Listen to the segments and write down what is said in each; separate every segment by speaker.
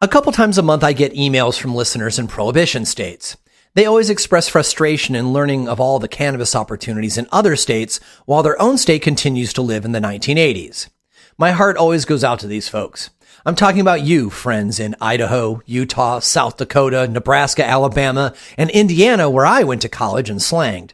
Speaker 1: A couple times a month, I get emails from listeners in prohibition states. They always express frustration in learning of all the cannabis opportunities in other states while their own state continues to live in the 1980s. My heart always goes out to these folks. I'm talking about you, friends in Idaho, Utah, South Dakota, Nebraska, Alabama, and Indiana, where I went to college and slanged.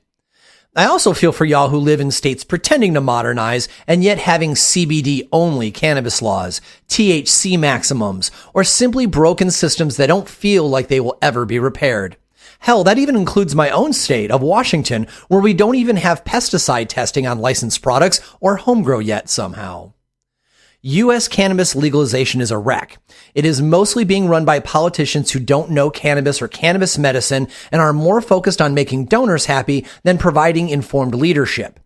Speaker 1: I also feel for y'all who live in states pretending to modernize and yet having CBD-only cannabis laws, THC maximums, or simply broken systems that don't feel like they will ever be repaired. Hell, that even includes my own state of Washington, where we don't even have pesticide testing on licensed products or home grow yet somehow. U.S. cannabis legalization is a wreck. It is mostly being run by politicians who don't know cannabis or cannabis medicine and are more focused on making donors happy than providing informed leadership.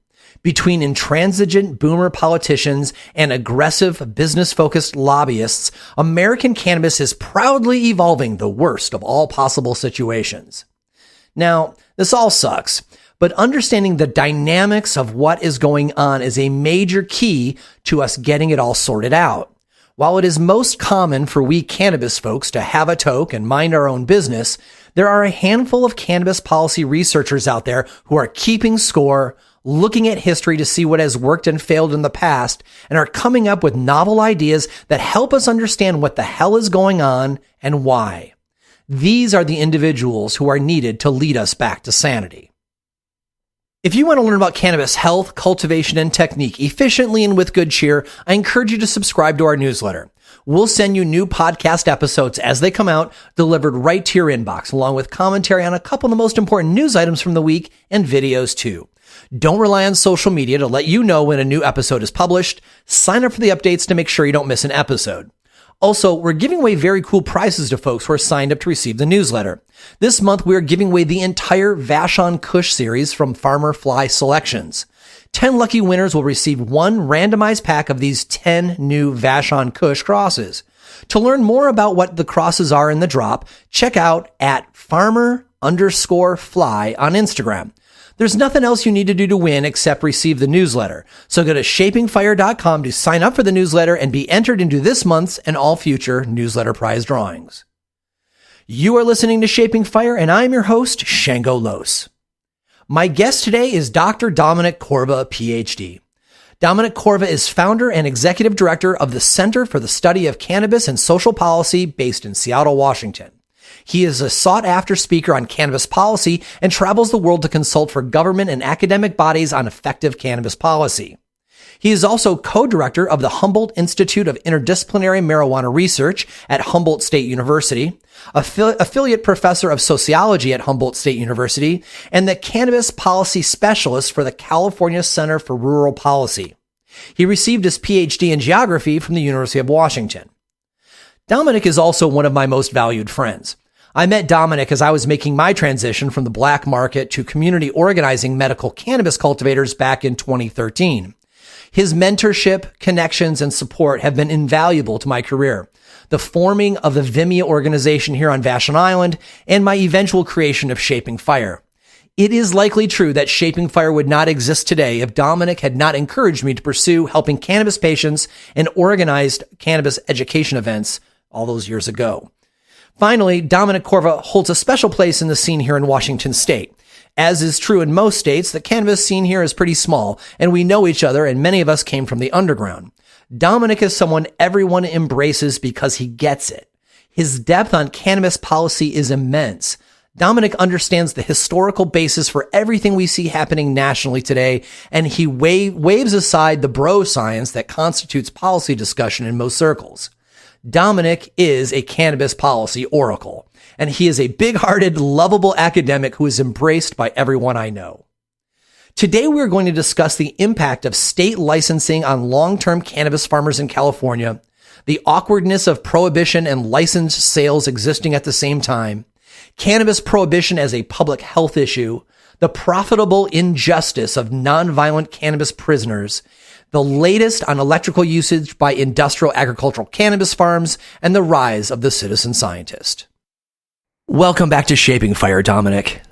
Speaker 1: Between intransigent boomer politicians and aggressive business-focused lobbyists, American cannabis is proudly evolving the worst of all possible situations. Now, this all sucks. But understanding the dynamics of what is going on is a major key to us getting it all sorted out. While it is most common for we cannabis folks to have a toke and mind our own business, there are a handful of cannabis policy researchers out there who are keeping score, looking at history to see what has worked and failed in the past, and are coming up with novel ideas that help us understand what the hell is going on and why. These are the individuals who are needed to lead us back to sanity. If you want to learn about cannabis health, cultivation, and technique efficiently and with good cheer, I encourage you to subscribe to our newsletter. We'll send you new podcast episodes as they come out, delivered right to your inbox, along with commentary on a couple of the most important news items from the week and videos too. Don't rely on social media to let you know when a new episode is published. Sign up for the updates to make sure you don't miss an episode. Also, we're giving away very cool prizes to folks who are signed up to receive the newsletter. This month, we are giving away the entire Vashon Kush series from Farmer Fly Selections. 10 lucky winners will receive one randomized pack of these 10 new Vashon Kush crosses. To learn more about what the crosses are in the drop, check out at farmer_fly on Instagram. There's nothing else you need to do to win except receive the newsletter. So go to shapingfire.com to sign up for the newsletter and be entered into this month's and all future newsletter prize drawings. You are listening to Shaping Fire, and I'm your host, Shango Los. My guest today is Dr. Dominic Corva, PhD. Dominic Corva is founder and executive director of the Center for the Study of Cannabis and Social Policy based in Seattle, Washington. He is a sought-after speaker on cannabis policy and travels the world to consult for government and academic bodies on effective cannabis policy. He is also co-director of the Humboldt Institute of Interdisciplinary Marijuana Research at Humboldt State University, affiliate professor of sociology at Humboldt State University, and the cannabis policy specialist for the California Center for Rural Policy. He received his PhD in geography from the University of Washington. Dominic is also one of my most valued friends. I met Dominic as I was making my transition from the black market to community organizing medical cannabis cultivators back in 2013. His mentorship, connections, and support have been invaluable to my career, the forming of the Vimeo organization here on Vashon Island, and my eventual creation of Shaping Fire. It is likely true that Shaping Fire would not exist today if Dominic had not encouraged me to pursue helping cannabis patients and organized cannabis education events all those years ago. Finally, Dominic Corva holds a special place in the scene here in Washington State. As is true in most states, the cannabis scene here is pretty small, and we know each other, and many of us came from the underground. Dominic is someone everyone embraces because he gets it. His depth on cannabis policy is immense. Dominic understands the historical basis for everything we see happening nationally today, and he waves aside the bro science that constitutes policy discussion in most circles. Dominic is a cannabis policy oracle, and he is a big-hearted, lovable academic who is embraced by everyone I know. Today, we're going to discuss the impact of state licensing on long-term cannabis farmers in California, the awkwardness of prohibition and licensed sales existing at the same time, cannabis prohibition as a public health issue, the profitable injustice of nonviolent cannabis prisoners, the latest on electrical usage by industrial agricultural cannabis farms, and the rise of the citizen scientist. Welcome back to Shaping Fire, Dominic.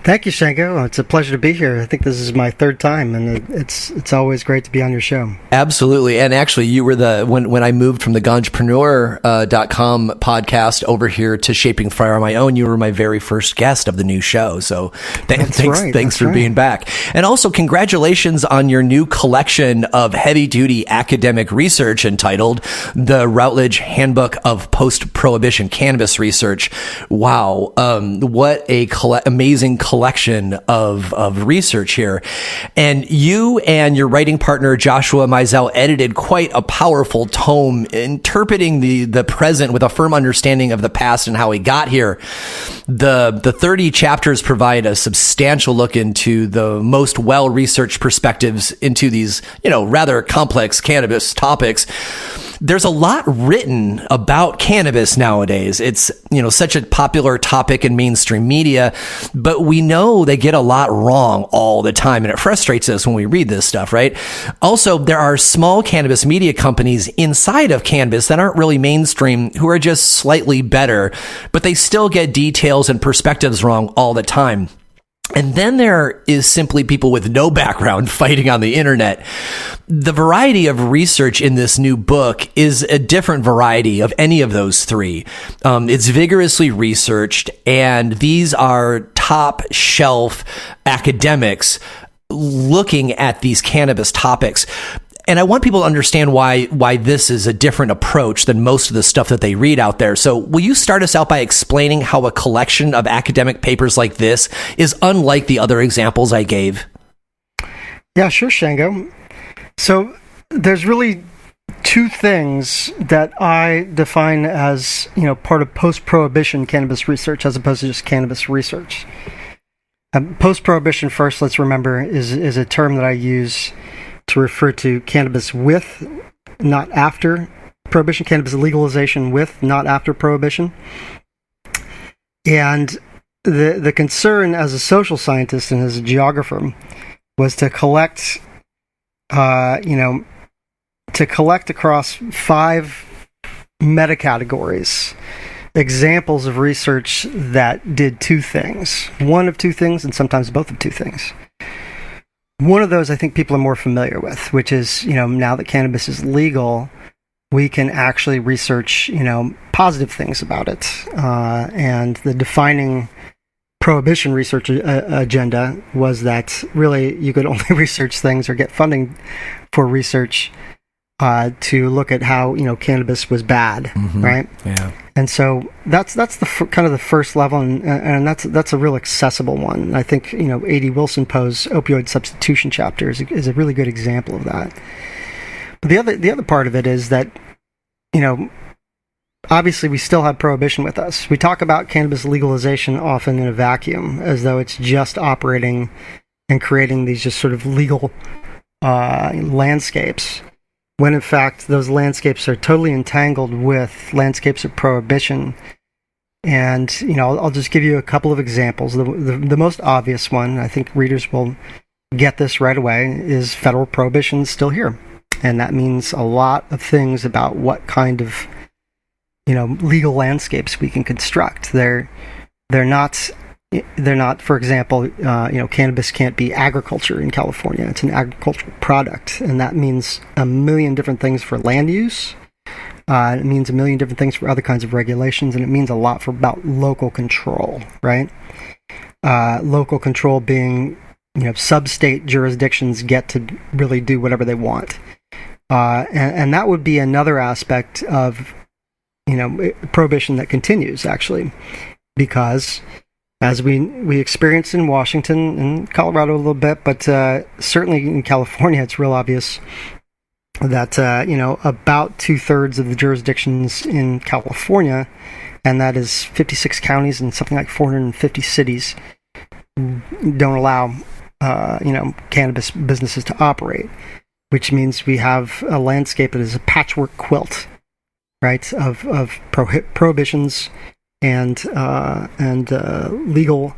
Speaker 2: Thank you, Shango. It's a pleasure to be here. I think this is my third time, and it's always great to be on your show.
Speaker 1: Absolutely. And actually, you were when I moved from the Ganjpreneur.com podcast over here to Shaping Fire on my own, you were my very first guest of the new show. So thanks for being back. And also, congratulations on your new collection of heavy-duty academic research entitled The Routledge Handbook of Post-Prohibition Cannabis Research. Wow. What a amazing collection of research here. And you and your writing partner, Joshua Meisel, edited quite a powerful tome interpreting the present with a firm understanding of the past and how we got here. The 30 chapters provide a substantial look into the most well-researched perspectives into these, rather complex cannabis topics. There's a lot written about cannabis nowadays. It's, such a popular topic in mainstream media, but we know they get a lot wrong all the time, and it frustrates us when we read this stuff, right? Also, there are small cannabis media companies inside of cannabis that aren't really mainstream who are just slightly better, but they still get details and perspectives wrong all the time. And then there is simply people with no background fighting on the internet. The variety of research in this new book is a different variety of any of those three. It's vigorously researched, and these are top shelf academics looking at these cannabis topics. And I want people to understand why this is a different approach than most of the stuff that they read out there. So will you start us out by explaining how a collection of academic papers like this is unlike the other examples I gave?
Speaker 2: Yeah, sure, Shango. So there's really two things that I define as, part of post-prohibition cannabis research as opposed to just cannabis research. Post-prohibition, first, let's remember, is a term that I use to refer to cannabis with, not after prohibition, cannabis legalization with, not after prohibition. And the concern as a social scientist and as a geographer was to collect, across 5 meta-categories, examples of research that did two things, one of two things, and sometimes both of two things. One of those I think people are more familiar with, which is, now that cannabis is legal, we can actually research, positive things about it. And the defining prohibition research agenda was that really you could only research things or get funding for research to look at how, cannabis was bad, right? Yeah. And so that's the kind of the first level, and that's a real accessible one. I think A.D. Wilson Poe's opioid substitution chapter is a really good example of that. But the other part of it is that obviously we still have prohibition with us. We talk about cannabis legalization often in a vacuum, as though it's just operating and creating these just sort of legal landscapes, when in fact those landscapes are totally entangled with landscapes of prohibition. And, I'll just give you a couple of examples. The most obvious one, I think readers will get this right away, is federal prohibition still here. And that means a lot of things about what kind of, legal landscapes we can construct. They're not, for example, cannabis can't be agriculture in California. It's an agricultural product, and that means a million different things for land use. It means a million different things for other kinds of regulations, and it means a lot about local control, right? Local control being, sub-state jurisdictions get to really do whatever they want. And that would be another aspect of, prohibition that continues, actually, because as we experienced in Washington and Colorado a little bit, but certainly in California, it's real obvious that, about 2/3 of the jurisdictions in California, and that is 56 counties and something like 450 cities, don't allow, cannabis businesses to operate, which means we have a landscape that is a patchwork quilt, right, of prohibitions and legal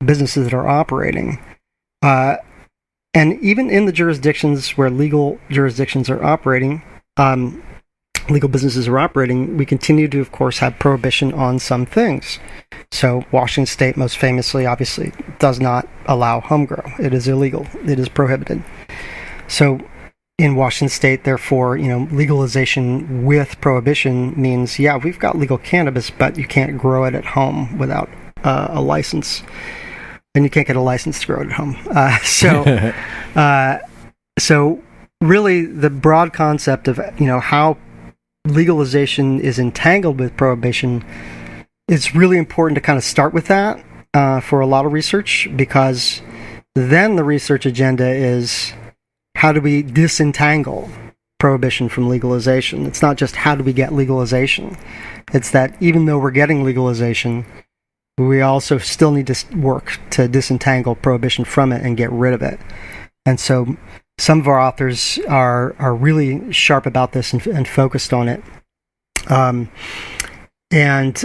Speaker 2: businesses that are operating. And even in the jurisdictions where legal jurisdictions are operating, legal businesses are operating, we continue to, of course, have prohibition on some things. So Washington State, most famously, obviously, does not allow home grow. It is illegal. It is prohibited. So in Washington State, therefore, legalization with prohibition means, yeah, we've got legal cannabis, but you can't grow it at home without a license. And you can't get a license to grow it at home. So really the broad concept of, how legalization is entangled with prohibition, it's really important to kind of start with that for a lot of research, because then the research agenda is, how do we disentangle prohibition from legalization? It's not just how do we get legalization. It's that even though we're getting legalization, we also still need to work to disentangle prohibition from it and get rid of it. And so some of our authors are really sharp about this and focused on it. And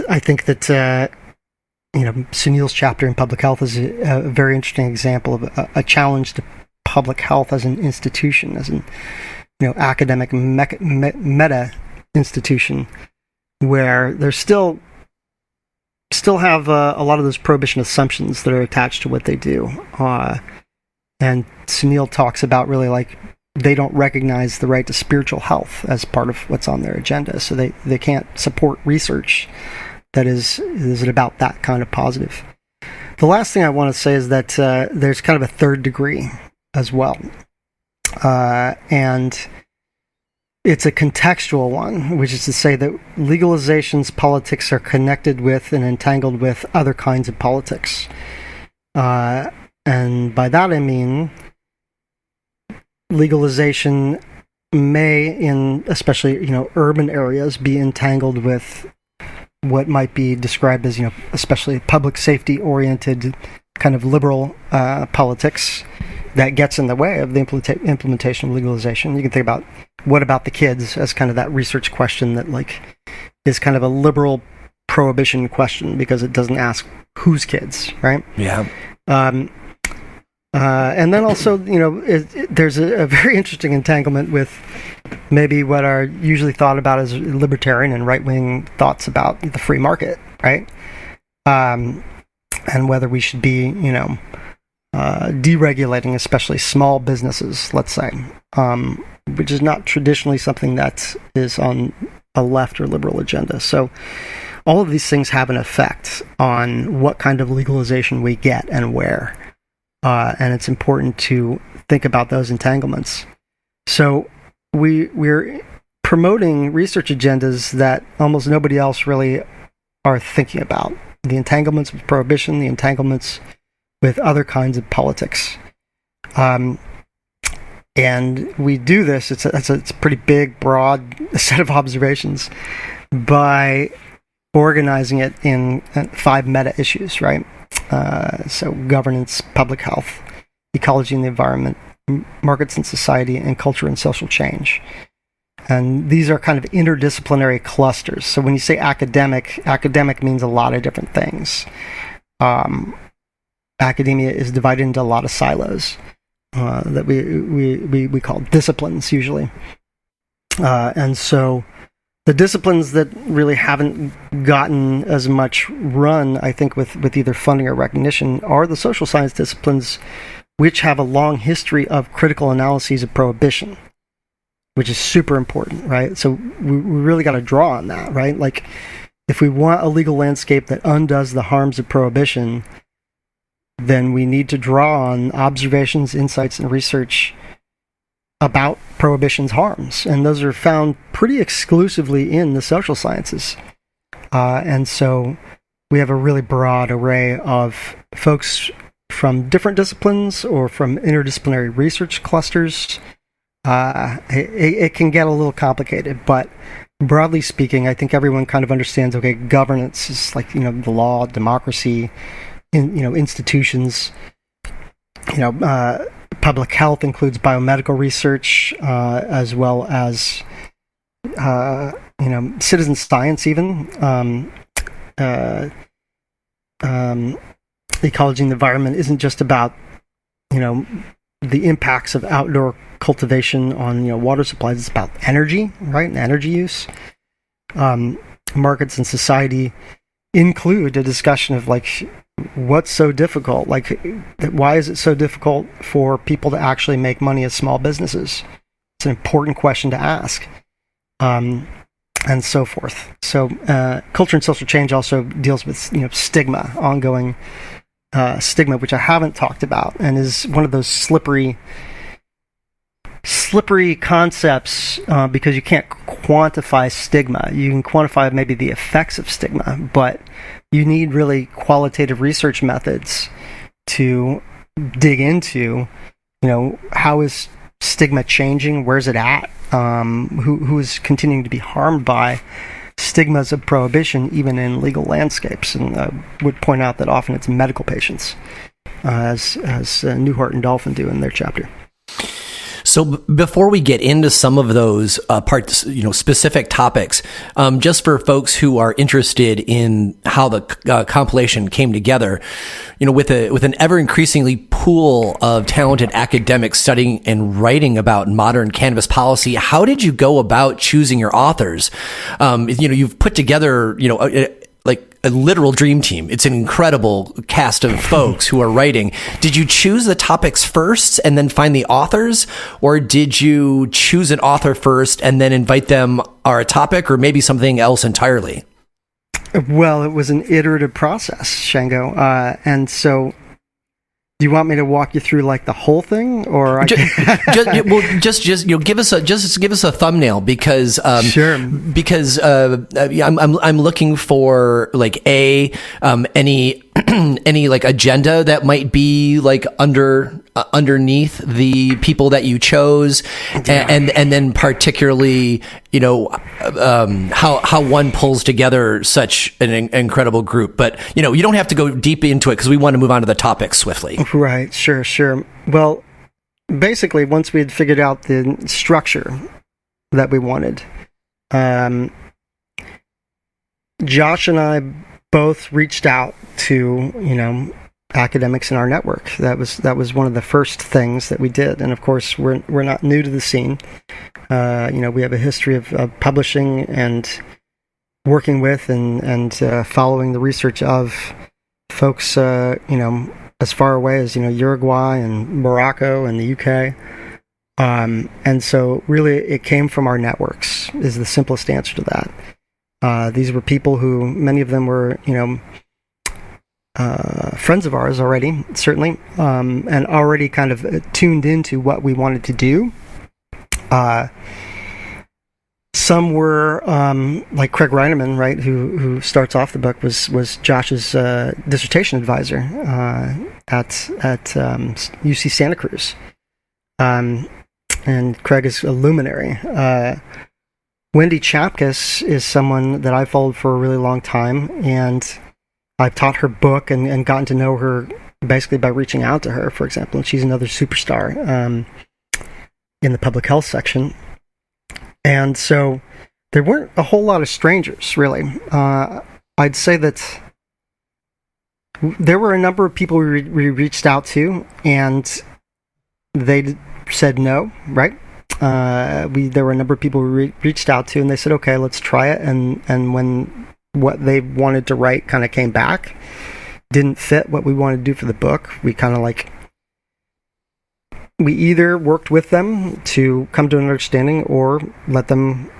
Speaker 2: I think that Sunil's chapter in public health is a very interesting example of a challenge to public health as an institution, as an academic meta institution, where there's still have a lot of those prohibition assumptions that are attached to what they do. And Sunil talks about really like they don't recognize the right to spiritual health as part of what's on their agenda. So they can't support research that is about that kind of positive. The last thing I want to say is that there's kind of a third degree as well. And it's a contextual one, which is to say that legalization's politics are connected with and entangled with other kinds of politics. And by that I mean legalization may, in especially urban areas, be entangled with what might be described as especially public safety oriented kind of liberal politics that gets in the way of the implementation of legalization. You can think about, what about the kids, as kind of that research question that is kind of a liberal prohibition question, because it doesn't ask whose kids, right?
Speaker 1: Yeah.
Speaker 2: And then also, there's a very interesting entanglement with maybe what are usually thought about as libertarian and right-wing thoughts about the free market, right? And whether we should be, deregulating especially small businesses, let's say, which is not traditionally something that is on a left or liberal agenda. So all of these things have an effect on what kind of legalization we get and where. And it's important to think about those entanglements. So we're promoting research agendas that almost nobody else really are thinking about. The entanglements with prohibition, the entanglements with other kinds of politics. And we do this, it's a pretty big, broad set of observations, by organizing it in 5 meta issues, right? So governance, public health, ecology and the environment, markets and society, and culture and social change. And these are kind of interdisciplinary clusters. So when you say academic means a lot of different things. Academia is divided into a lot of silos that we call disciplines usually. And so the disciplines that really haven't gotten as much run, I think, with either funding or recognition, are the social science disciplines, which have a long history of critical analyses of prohibition, which is super important, right? So we really got to draw on that, right? Like, if we want a legal landscape that undoes the harms of prohibition, then we need to draw on observations, insights, and research about prohibition's harms. And those are found pretty exclusively in the social sciences. And so we have a really broad array of folks from different disciplines or from interdisciplinary research clusters. It can get a little complicated, but broadly speaking, I think everyone kind of understands, okay, governance is like, the law, democracy, institutions, public health includes biomedical research, as well as, citizen science even. Ecology and the environment isn't just about, the impacts of outdoor cultivation on water supplies. It's about energy, right, and energy use. Markets and society include a discussion of what's so difficult, why is it so difficult for people to actually make money as small businesses? It's an important question to ask, and so forth. So culture and social change also deals with stigma, ongoing stigma, which I haven't talked about, and is one of those slippery concepts because you can't quantify stigma. You can quantify maybe the effects of stigma, but you need really qualitative research methods to dig into, how is stigma changing? Where's it at? Who is continuing to be harmed by stigmas of prohibition, even in legal landscapes? And I would point out that often it's medical patients, as Newhart and Dolphin do in their chapter.
Speaker 1: So before we get into some of those parts, specific topics, just for folks who are interested in how the compilation came together, with an ever increasingly pool of talented academics studying and writing about modern cannabis policy, how did you go about choosing your authors? You've put together, a literal dream team. It's an incredible cast of folks who are writing. Did you choose the topics first and then find the authors? Or did you choose an author first and then invite them or a topic or maybe something else entirely?
Speaker 2: Well, it was an iterative process, Shango. And so do you want me to walk you through the whole thing, or
Speaker 1: just give us a thumbnail because
Speaker 2: sure,
Speaker 1: because I'm looking for any agenda that might be underneath the people that you chose, and then particularly how one pulls together such an incredible group. But you don't have to go deep into it because we want to move on to the topics swiftly.
Speaker 2: Right, sure. Well, basically, once we had figured out the structure that we wanted, Josh and I both reached out to academics in our network. That was one of the first things that we did. And of course, we're not new to the scene. We have a history of publishing and working with and following the research of folks as far away as Uruguay and Morocco and the UK. And so really it came from our networks is the simplest answer to that. These were people who, many of them were friends of ours already, certainly, and already kind of tuned into what we wanted to do. Some were like Craig Reineman, right, who starts off the book, was Josh's dissertation advisor at UC Santa Cruz, and Craig is a luminary. Wendy Chapkus is someone that I followed for a really long time, and I've taught her book and gotten to know her basically by reaching out to her, for example. And she's another superstar in the public health section. And so there weren't a whole lot of strangers, really. I'd say that there were a number of people we reached out to, and they said no, right? There were a number of people we reached out to, and they said, okay, let's try it. And when what they wanted to write kind of came back, didn't fit what we wanted to do for the book, we kind of we either worked with them to come to an understanding or let them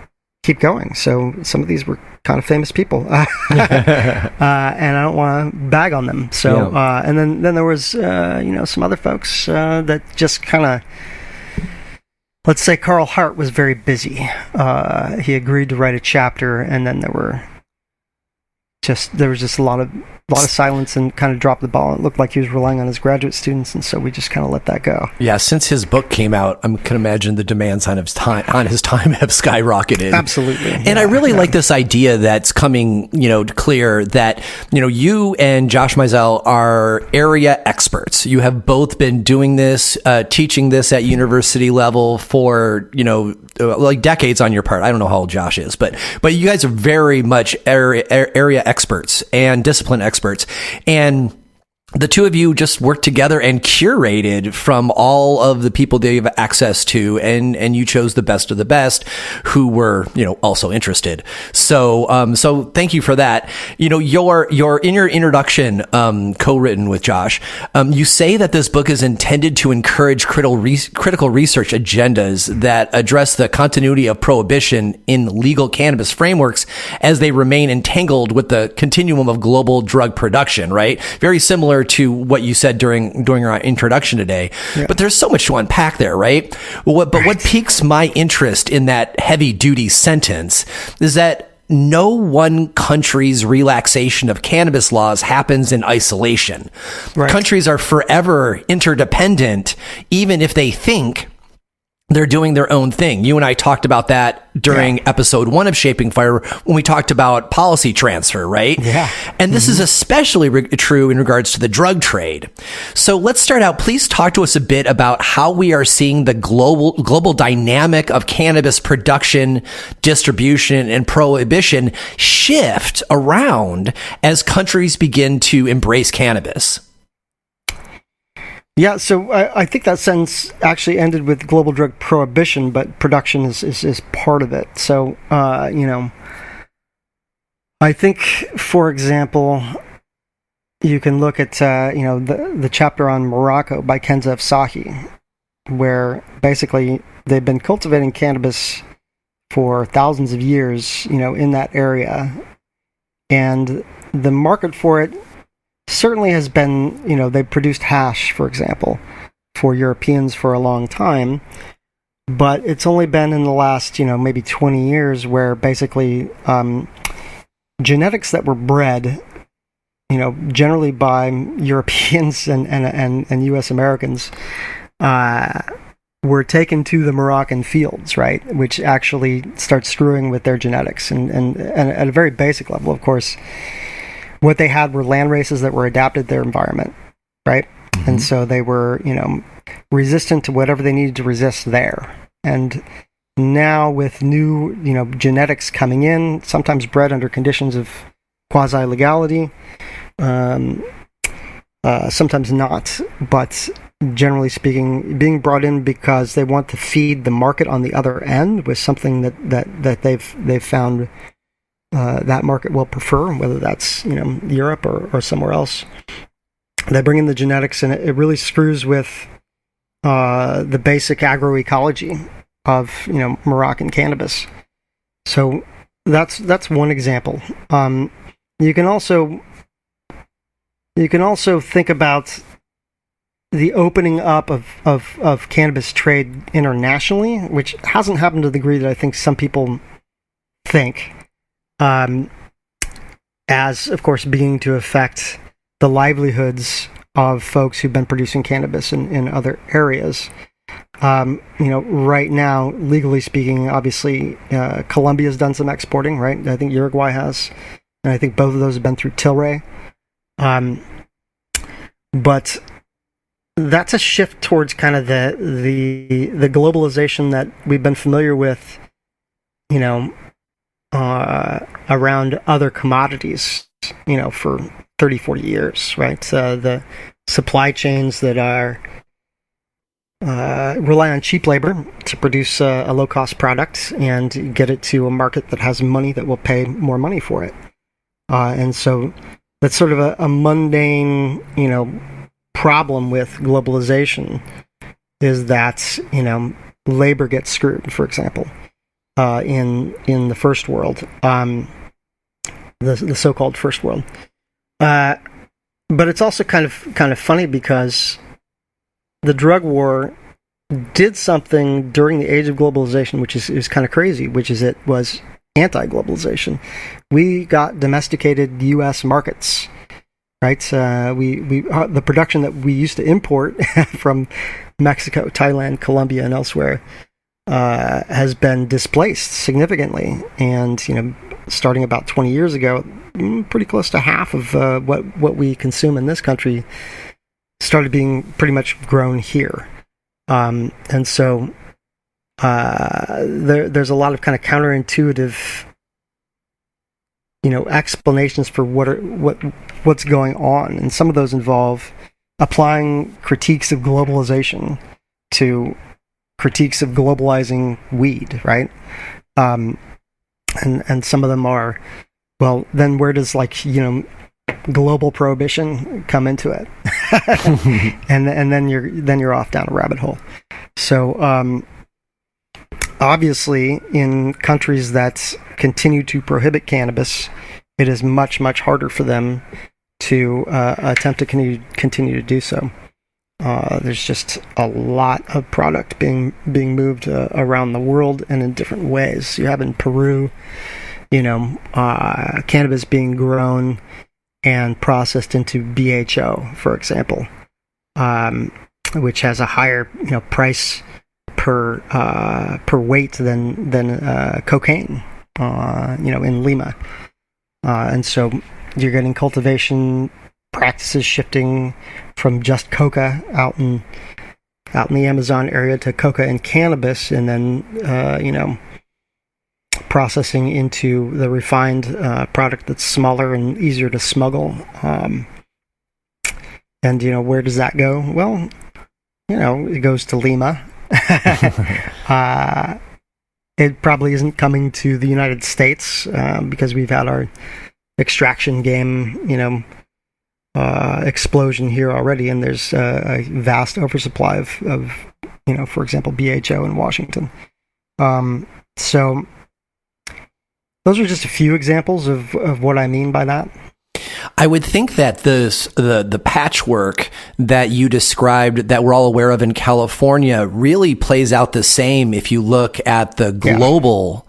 Speaker 2: keep going. So some of these were kind of famous people, and I don't want to bag on them. So yeah. And then there was some other folks that just kind of, let's say Carl Hart was very busy. He agreed to write a chapter, and then there was just a lot of silence and kind of dropped the ball. It looked like he was relying on his graduate students, and so we just kind of let that go.
Speaker 1: Yeah, since his book came out, I can imagine the demands on his time have skyrocketed.
Speaker 2: Absolutely.
Speaker 1: And I really like this idea that's coming, clear that, you and Josh Mizell are area experts. You have both been doing this, teaching this at university level for, decades on your part. I don't know how old Josh is, but you guys are very much area experts and discipline experts. And the two of you just worked together and curated from all of the people that you have access to, and you chose the best of the best who were, also interested. So thank you for that. Your in your introduction, co-written with Josh, you say that this book is intended to encourage critical research agendas that address the continuity of prohibition in legal cannabis frameworks as they remain entangled with the continuum of global drug production, right? Very similar to what you said during our introduction today. Yeah. But there's so much to unpack there, right? What piques my interest in that heavy duty sentence is that no one country's relaxation of cannabis laws happens in isolation. Right. Countries are forever interdependent, even if they think they're doing their own thing. You and I talked about that during episode 1 of Shaping Fire when we talked about policy transfer, right? Yeah. And this is especially true in regards to the drug trade. So let's start out. Please talk to us a bit about how we are seeing the global dynamic of cannabis production, distribution, and prohibition shift around as countries begin to embrace cannabis.
Speaker 2: Yeah, so I think that sentence actually ended with global drug prohibition, but production is part of it. So, I think, for example, you can look at, the chapter on Morocco by Kenza Sahi, where basically they've been cultivating cannabis for thousands of years, in that area. And the market for it certainly has been, they've produced hash, for example, for Europeans for a long time, but it's only been in the last, maybe 20 years where basically genetics that were bred, generally by Europeans and U.S. Americans, were taken to the Moroccan fields, right, which actually starts screwing with their genetics. And at a very basic level, of course, what they had were land races that were adapted to their environment, right? Mm-hmm. And so they were, resistant to whatever they needed to resist there. And now with new, genetics coming in, sometimes bred under conditions of quasi-legality, sometimes not, but generally speaking, being brought in because they want to feed the market on the other end with something that they've found that market will prefer, whether that's Europe or somewhere else. They bring in the genetics, and it really screws with the basic agroecology of Moroccan cannabis. So that's one example. You can also think about the opening up of cannabis trade internationally, which hasn't happened to the degree that I think some people think. As, of course, beginning to affect the livelihoods of folks who've been producing cannabis in other areas. Right now, legally speaking, obviously, Colombia's done some exporting, right? I think Uruguay has, and I think both of those have been through Tilray. But that's a shift towards kind of the globalization that we've been familiar with, around other commodities, for 30, 40 years, right? The supply chains that are rely on cheap labor to produce a low-cost product and get it to a market that has money that will pay more money for it. And so that's sort of a mundane, problem with globalization is that, labor gets screwed, for example. In the first world, the so-called first world, but it's also kind of funny because the drug war did something during the age of globalization, which is kind of crazy. Which is it was anti-globalization. We got domesticated U.S. markets, right? The production that we used to import from Mexico, Thailand, Colombia, and elsewhere. Has been displaced significantly, and starting about 20 years ago, pretty close to half of what we consume in this country started being pretty much grown here, and so there's a lot of kind of counterintuitive explanations for what's going on, and some of those involve applying critiques of globalization to critiques of globalizing weed, right? And some of them are, well, then where does global prohibition come into it? and then you're off down a rabbit hole. So obviously, in countries that continue to prohibit cannabis, it is much, much harder for them to attempt to continue to do so. There's just a lot of product being moved around the world and in different ways. You have in Peru, cannabis being grown and processed into BHO, for example, which has a higher price per weight than cocaine, in Lima, and so you're getting cultivation practices shifting from just coca out in the Amazon area to coca and cannabis, and then processing into the refined product that's smaller and easier to smuggle. And where does that go? Well, it goes to Lima. It probably isn't coming to the United States because we've had our extraction game, explosion here already, and there's a vast oversupply of for example, BHO in Washington. So those are just a few examples of what I mean by that.
Speaker 1: I would think that the patchwork that you described that we're all aware of in California really plays out the same if you look at the global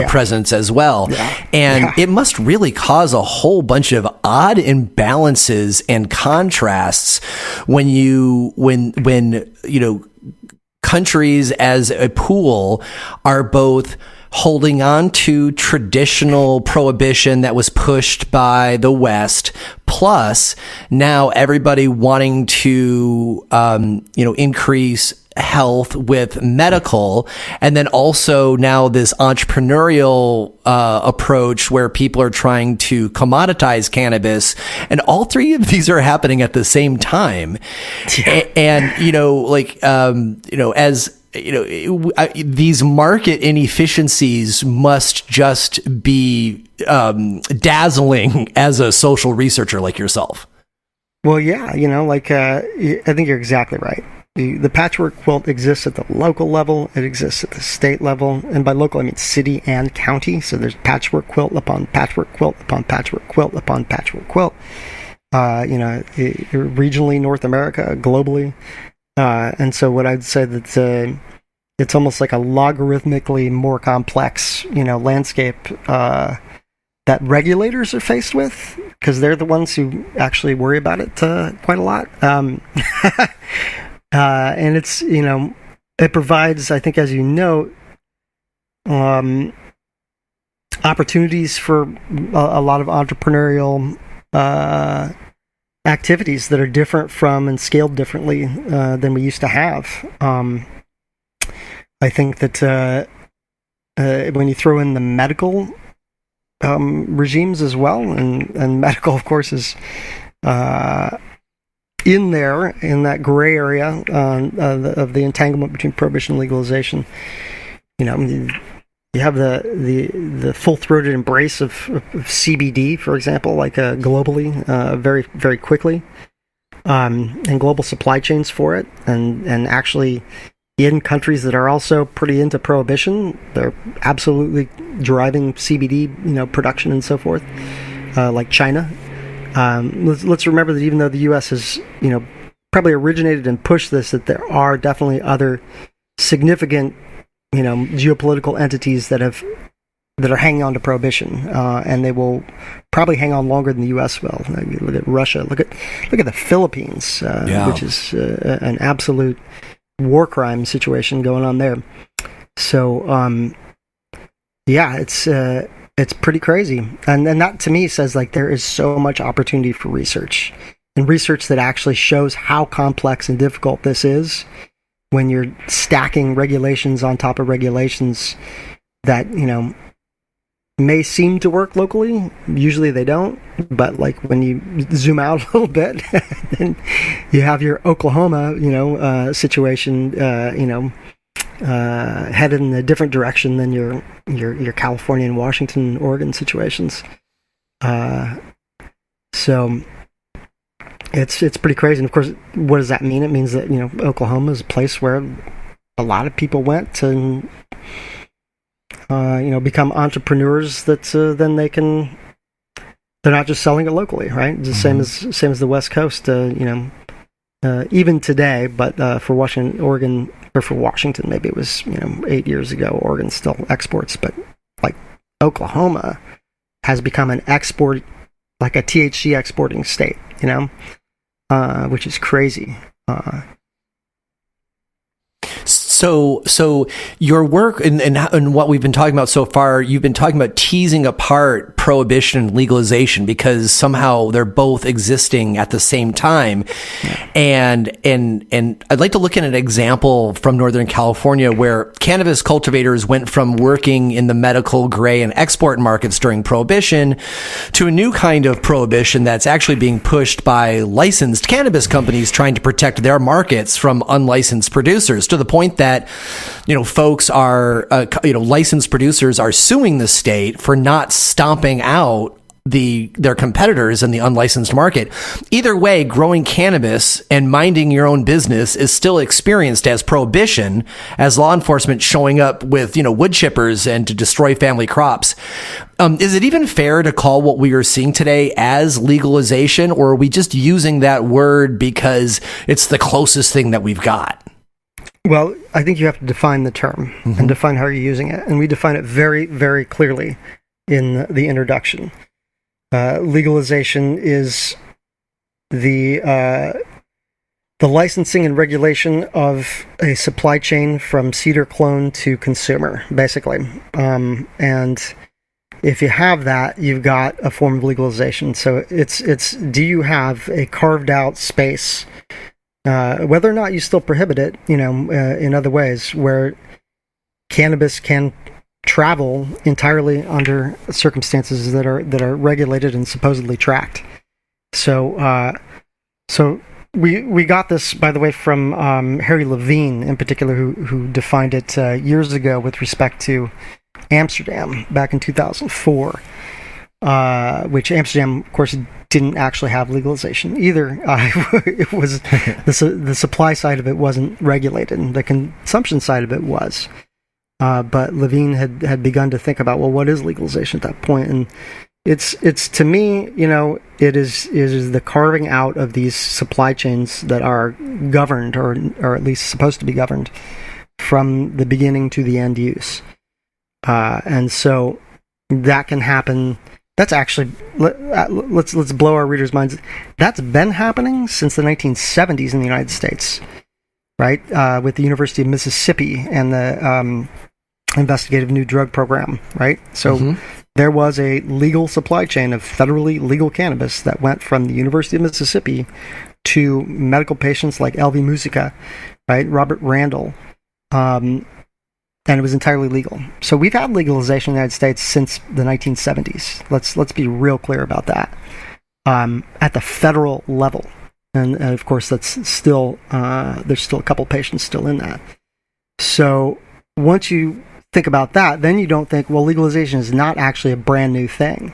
Speaker 1: presence as well. Yeah. And it must really cause a whole bunch of odd imbalances and contrasts when countries as a pool are both holding on to traditional prohibition that was pushed by the West, plus now everybody wanting to, increase health with medical, and then also now this entrepreneurial approach where people are trying to commoditize cannabis, and all three of these are happening at the same time. And these market inefficiencies must just be dazzling as a social researcher like yourself.
Speaker 2: Well, yeah, I think you're exactly right. The patchwork quilt exists at the local level, it exists at the state level, and by local I mean city and county. So there's patchwork quilt upon patchwork quilt upon patchwork quilt upon patchwork quilt. Regionally, North America, globally. And so what I'd say that it's almost like a logarithmically more complex, landscape that regulators are faced with, because they're the ones who actually worry about it quite a lot. And it's, it provides, I think, as you know, opportunities for a lot of entrepreneurial activities that are different from and scaled differently than we used to have. I think that when you throw in the medical regimes as well, and medical, of course, is in there, in that gray area of the entanglement between prohibition and legalization. You have the full-throated embrace of CBD, for example, globally, very, very quickly, and global supply chains for it, and actually in countries that are also pretty into prohibition, they're absolutely driving CBD, production and so forth, like China. Let's remember that even though the U.S. has, probably originated and pushed this, that there are definitely other significant, geopolitical entities that are hanging on to prohibition, and they will probably hang on longer than the U.S. will. Look at Russia. Look at the Philippines, which is an absolute war crime situation going on there. So, it's pretty crazy, and that to me says there is so much opportunity for research, and research that actually shows how complex and difficult this is when you're stacking regulations on top of regulations that may seem to work locally. Usually they don't, but like when you zoom out a little bit, then you have your Oklahoma, situation, headed in a different direction than your California and Washington, Oregon situations. So it's pretty crazy. And of course, what does that mean? It means that Oklahoma is a place where a lot of people went to become entrepreneurs that then they're not just selling it locally, right? It's the same as the West Coast, even today, but for Washington, maybe it was, 8 years ago, Oregon still exports, but like Oklahoma has become an export, like a THC exporting state, which is crazy.
Speaker 1: So your work and what we've been talking about so far, you've been talking about teasing apart prohibition and legalization because somehow they're both existing at the same time. And I'd like to look at an example from Northern California where cannabis cultivators went from working in the medical, gray, and export markets during prohibition to a new kind of prohibition that's actually being pushed by licensed cannabis companies trying to protect their markets from unlicensed producers, to the point that folks are licensed producers are suing the state for not stomping out their competitors in the unlicensed market. Either way, growing cannabis and minding your own business is still experienced as prohibition, as law enforcement showing up with wood chippers and to destroy family crops. Is it even fair to call what we are seeing today as legalization, or are we just using that word because it's the closest thing that we've got?
Speaker 2: Well, I think you have to define the term and define how you're using it. And we define it very, very clearly in the introduction. Legalization is the licensing and regulation of a supply chain from seed or clone to consumer, basically. And if you have that, you've got a form of legalization. So it's do you have a carved out space, whether or not you still prohibit it, in other ways, where cannabis can travel entirely under circumstances that are regulated and supposedly tracked. So we got this, by the way, from Harry Levine in particular, who defined it years ago with respect to Amsterdam back in 2004, which Amsterdam, of course, didn't actually have legalization either. It was the supply side of it wasn't regulated, and the consumption side of it was. But Levine had begun to think about, well, what is legalization at that point? And it's to me, it is the carving out of these supply chains that are governed, or at least supposed to be governed, from the beginning to the end use. And so that can happen. That's actually, let's blow our readers' minds. That's been happening since the 1970s in the United States, right? With the University of Mississippi and the Investigative New Drug Program, right? So there was a legal supply chain of federally legal cannabis that went from the University of Mississippi to medical patients like L.V. Musica, right? Robert Randall. And it was entirely legal. So we've had legalization in the United States since the 1970s. Let's be real clear about that. At the federal level, and of course that's still there's still a couple patients still in that. So once you think about that, then you don't think, well, legalization is not actually a brand new thing,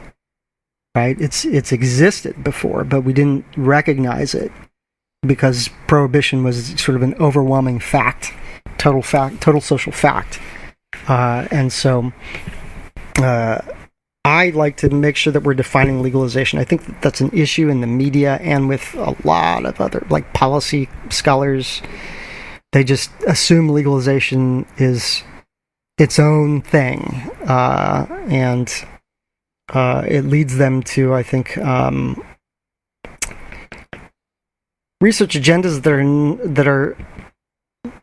Speaker 2: right? It's existed before, but we didn't recognize it because prohibition was sort of an overwhelming fact. Total social fact. And so I like to make sure that we're defining legalization. I think that's an issue in the media and with a lot of other, like, policy scholars. They just assume legalization is its own thing. And it leads them to, I think, research agendas that are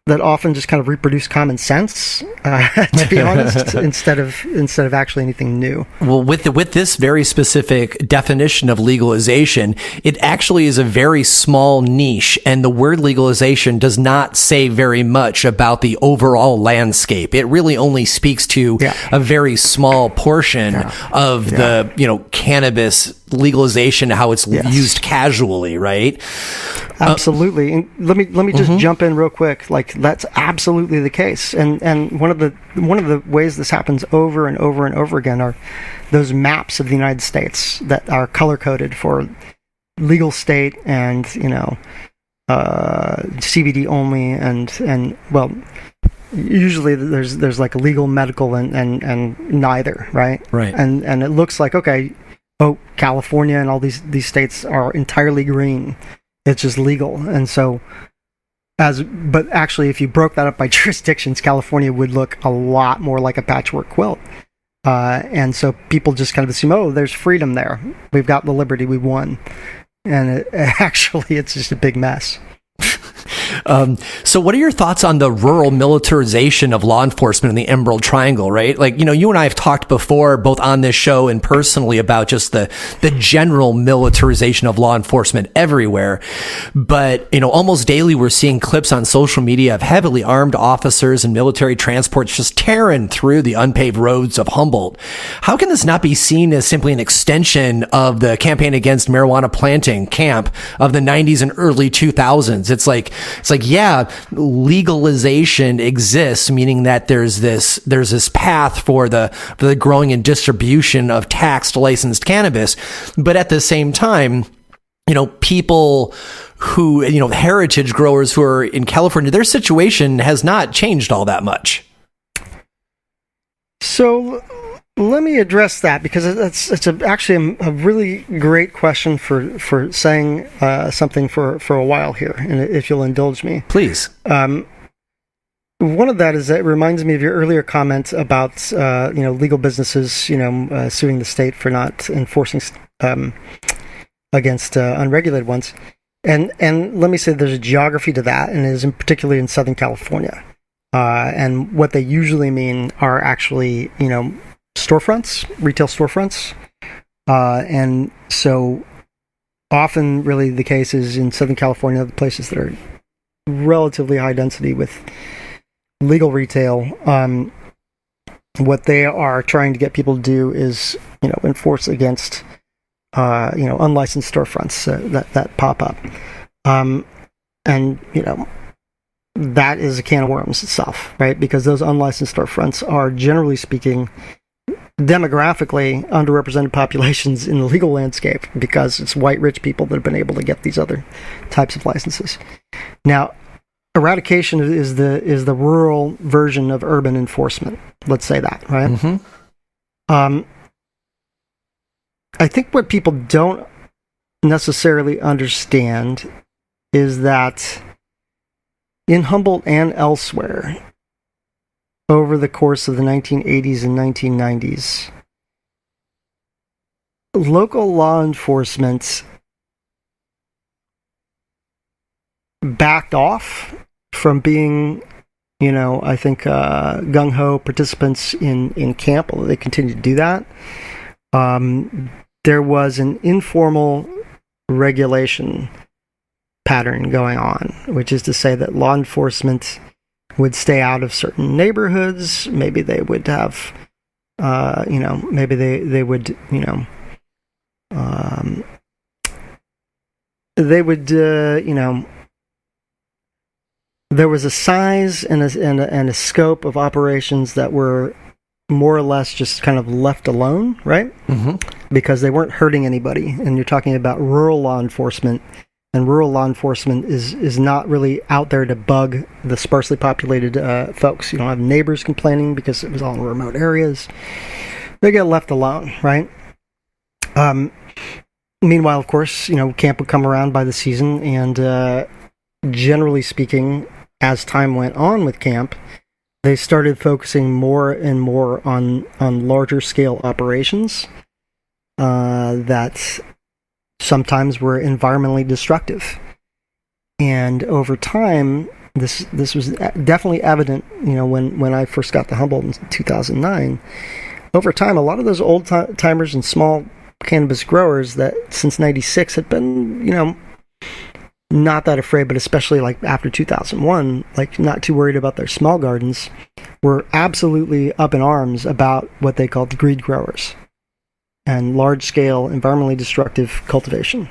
Speaker 2: that often just kind of reproduce common sense, to be honest, instead of actually anything new.
Speaker 1: Well, with this very specific definition of legalization, it actually is a very small niche, and the word legalization does not say very much about the overall landscape. It really only speaks to a very small portion of the cannabis legalization, how it's used casually, right?
Speaker 2: Absolutely. And let me just jump in real quick. Like, that's absolutely the case. And one of the ways this happens over and over and over again are those maps of the United States that are color coded for legal state and CBD only, and well, usually there's like legal, medical, and neither, right?
Speaker 1: Right.
Speaker 2: And it looks like, okay, California and all these states are entirely green. It's just legal. And so but actually, if you broke that up by jurisdictions, California would look a lot more like a patchwork quilt. And so people just kind of assume, there's freedom there. We've got the liberty, we won. And actually, it's just a big mess.
Speaker 1: So what are your thoughts on the rural militarization of law enforcement in the Emerald Triangle, right? Like, you and I have talked before, both on this show and personally, about just the general militarization of law enforcement everywhere. But, almost daily we're seeing clips on social media of heavily armed officers and military transports just tearing through the unpaved roads of Humboldt. How can this not be seen as simply an extension of the campaign against marijuana planting camp of the 90s and early 2000s? It's like, legalization exists, meaning that there's this path for the growing and distribution of taxed licensed cannabis. But at the same time, people who, heritage growers who are in California, their situation has not changed all that much.
Speaker 2: So let me address that, because it's actually a really great question for saying something for a while here, and if you'll indulge me.
Speaker 1: Please.
Speaker 2: One of that is that it reminds me of your earlier comment about legal businesses suing the state for not enforcing against unregulated ones, and let me say there's a geography to that, and it is particularly in Southern California, and what they usually mean are actually storefronts, retail storefronts, and so often really the case is in Southern California, the places that are relatively high density with legal retail, what they are trying to get people to do is enforce against unlicensed storefronts that pop up, and that is a can of worms itself, right? Because those unlicensed storefronts are, generally speaking, demographically underrepresented populations in the legal landscape, because it's white rich people that have been able to get these other types of licenses. Now, eradication is the rural version of urban enforcement. Let's say that, right? Mm-hmm. I think what people don't necessarily understand is that in Humboldt and elsewhere, over the course of the 1980s and 1990s, local law enforcement backed off from being, I think, gung-ho participants in camp, although they continue to do that. There was an informal regulation pattern going on, which is to say that law enforcement would stay out of certain neighborhoods. Maybe they would have, maybe they would, they would, there was a size and a scope of operations that were more or less just kind of left alone, right? Mm-hmm. Because they weren't hurting anybody. And you're talking about rural law enforcement. And rural law enforcement is not really out there to bug the sparsely populated folks. You don't have neighbors complaining because it was all in remote areas. They get left alone, right? Meanwhile, of course, camp would come around by the season, and generally speaking, as time went on with camp, they started focusing more and more on larger scale operations that sometimes were environmentally destructive. And over time, this was definitely evident, when I first got to Humboldt in 2009. Over time, a lot of those old timers and small cannabis growers that since '96 had been, not that afraid, but especially like after 2001, like not too worried about their small gardens, were absolutely up in arms about what they called greed growers and large-scale environmentally destructive cultivation.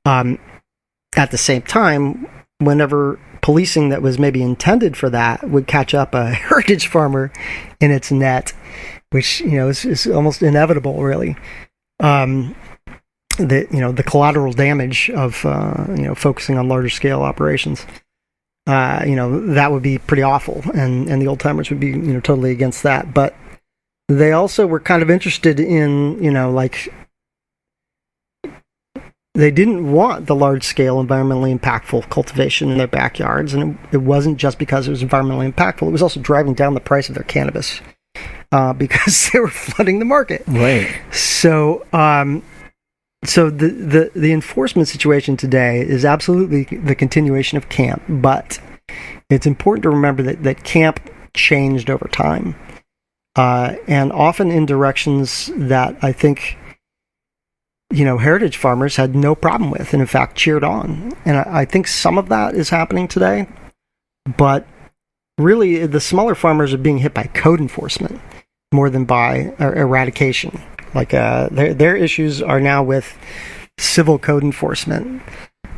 Speaker 2: At the same time, whenever policing that was maybe intended for that would catch up a heritage farmer in its net, which is almost inevitable, really. The collateral damage of focusing on larger scale operations, that would be pretty awful, and the old timers would be totally against that. But they also were kind of interested in they didn't want the large scale environmentally impactful cultivation in their backyards, and it wasn't just because it was environmentally impactful; it was also driving down the price of their cannabis because they were flooding the market.
Speaker 1: Right.
Speaker 2: So. So the enforcement situation today is absolutely the continuation of camp, but it's important to remember that camp changed over time, and often in directions that I think heritage farmers had no problem with, and in fact cheered on. And I think some of that is happening today, but really the smaller farmers are being hit by code enforcement more than by eradication. Like their issues are now with civil code enforcement.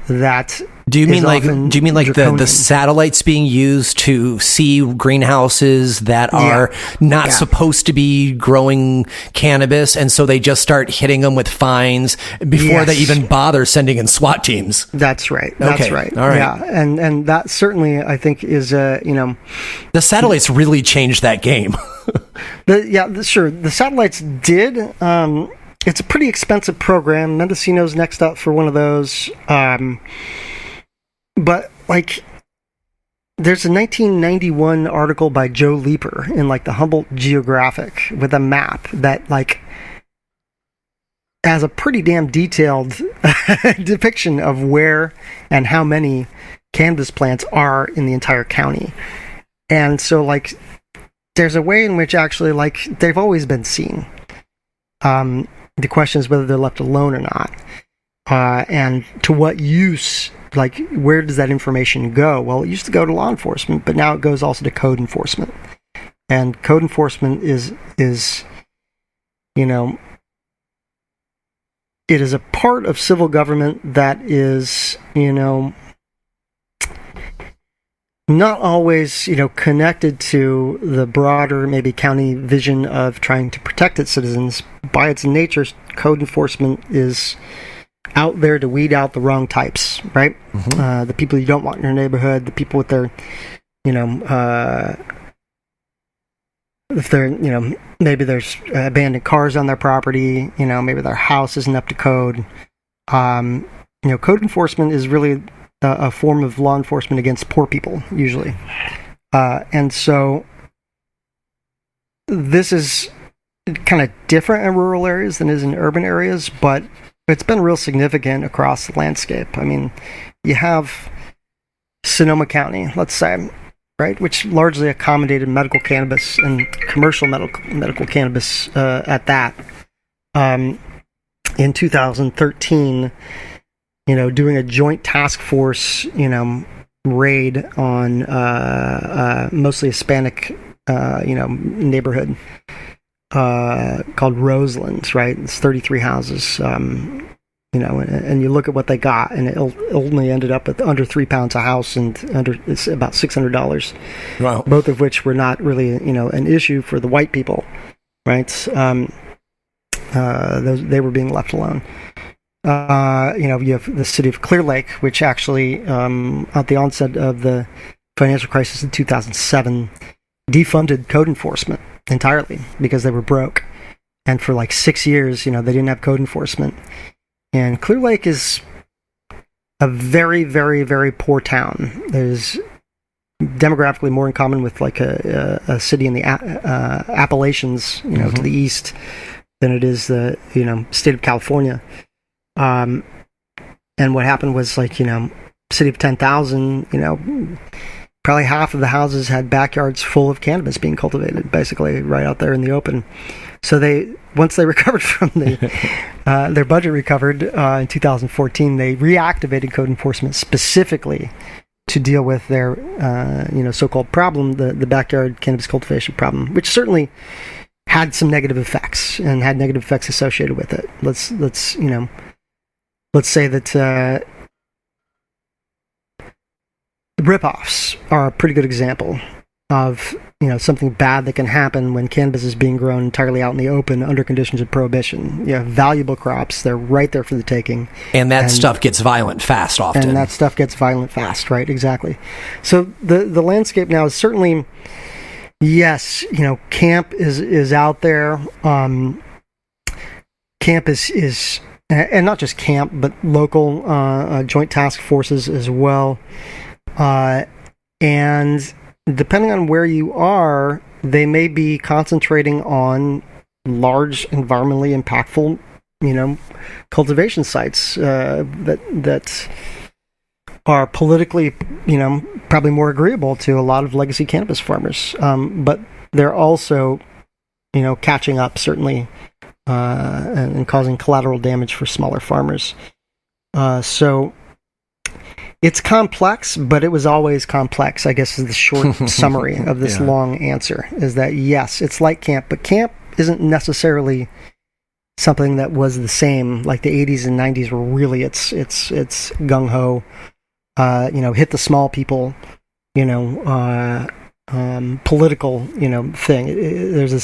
Speaker 2: Do you mean like
Speaker 1: the satellites being used to see greenhouses that are not supposed to be growing cannabis, and so they just start hitting them with fines before they even bother sending in SWAT teams?
Speaker 2: That's right. That's right.
Speaker 1: All right.
Speaker 2: Yeah, and that certainly I think is
Speaker 1: the satellites really changed that game.
Speaker 2: Sure. The satellites did. It's a pretty expensive program. Mendocino's next up for one of those. But there's a 1991 article by Joe Leeper in the Humboldt Geographic with a map that has a pretty damn detailed depiction of where and how many cannabis plants are in the entire county. And so there's a way in which actually they've always been seen. The question is whether they're left alone or not, and to what use. Where does that information go? Well, it used to go to law enforcement, but now it goes also to code enforcement. And code enforcement is it is a part of civil government that is, not always, connected to the broader, maybe county vision of trying to protect its citizens. By its nature, code enforcement is out there to weed out the wrong types, right? Mm-hmm. The people you don't want in your neighborhood, the people with their, if they're, maybe there's abandoned cars on their property, maybe their house isn't up to code. Code enforcement is really a form of law enforcement against poor people, usually. And so this is kind of different in rural areas than it is in urban areas, but it's been real significant across the landscape. I mean, you have Sonoma County, let's say, right, which largely accommodated medical cannabis and commercial medical cannabis at that. In 2013, doing a joint task force, raid on mostly Hispanic, neighborhood called Roseland, right? It's 33 houses, and you look at what they got, and it ultimately ended up at under 3 pounds a house and it's about $600.
Speaker 1: Wow.
Speaker 2: Both of which were not really, an issue for the white people, right? They were being left alone. You have the city of Clear Lake, which actually, at the onset of the financial crisis in 2007, defunded code enforcement entirely because they were broke. And for 6 years, they didn't have code enforcement. And Clear Lake is a very, very, very poor town. There's demographically more in common with a city in the Appalachians, mm-hmm. to the east than it is the, state of California. And what happened was city of 10,000, probably half of the houses had backyards full of cannabis being cultivated, basically right out there in the open. So once they recovered from their budget recovered in 2014, they reactivated code enforcement specifically to deal with their so-called problem, the backyard cannabis cultivation problem, which certainly had some negative effects and had negative effects associated with it. Let's say that rip-offs are a pretty good example of something bad that can happen when cannabis is being grown entirely out in the open under conditions of prohibition. You have valuable crops; they're right there for the taking.
Speaker 1: And that stuff gets violent fast often.
Speaker 2: And that stuff gets violent fast, right? Exactly. So the landscape now is certainly, yes, camp is out there. Camp is, and not just camp, but local joint task forces as well. And depending on where you are, they may be concentrating on large, environmentally impactful, cultivation sites that are politically, probably more agreeable to a lot of legacy cannabis farmers. But they're also, catching up, certainly, and causing collateral damage for smaller farmers. So it's complex, but it was always complex, I guess, is the short summary of this long answer, is that, yes, it's like camp, but camp isn't necessarily something that was the same. Like the 80s and 90s were really, it's gung-ho, hit the small people, political, thing. There's a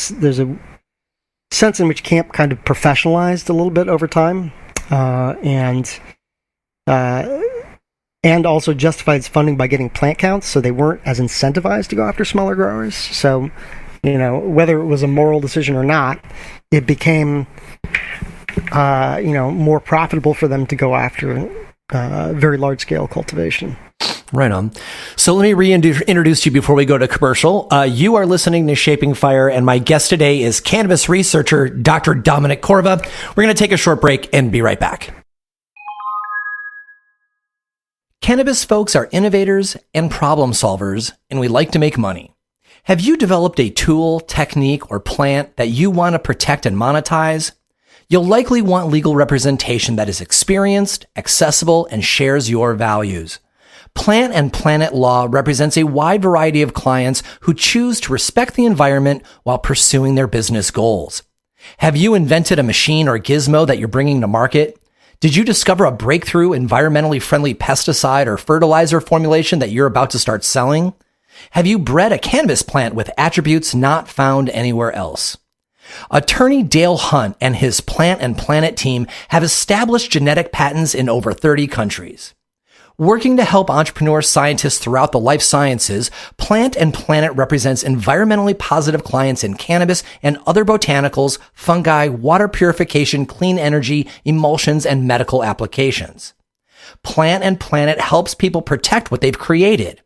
Speaker 2: sense in which camp kind of professionalized a little bit over time, and also justified its funding by getting plant counts, so they weren't as incentivized to go after smaller growers. So, whether it was a moral decision or not, it became, more profitable for them to go after very large-scale cultivation.
Speaker 1: Right on. So let me reintroduce you before we go to commercial. You are listening to Shaping Fire, and my guest today is cannabis researcher Dr. Dominic Corva. We're going to take a short break and be right back. Cannabis folks are innovators and problem solvers, and we like to make money. Have you developed a tool, technique, or plant that you want to protect and monetize? You'll likely want legal representation that is experienced, accessible, and shares your values. Plant and Planet Law represents a wide variety of clients who choose to respect the environment while pursuing their business goals. Have you invented a machine or gizmo that you're bringing to market? Did you discover a breakthrough environmentally friendly pesticide or fertilizer formulation that you're about to start selling? Have you bred a cannabis plant with attributes not found anywhere else? Attorney Dale Hunt and his Plant and Planet team have established genetic patents in over 30 countries. Working to help entrepreneur scientists throughout the life sciences, Plant and Planet represents environmentally positive clients in cannabis and other botanicals, fungi, water purification, clean energy, emulsions, and medical applications. Plant and Planet helps people protect what they've created.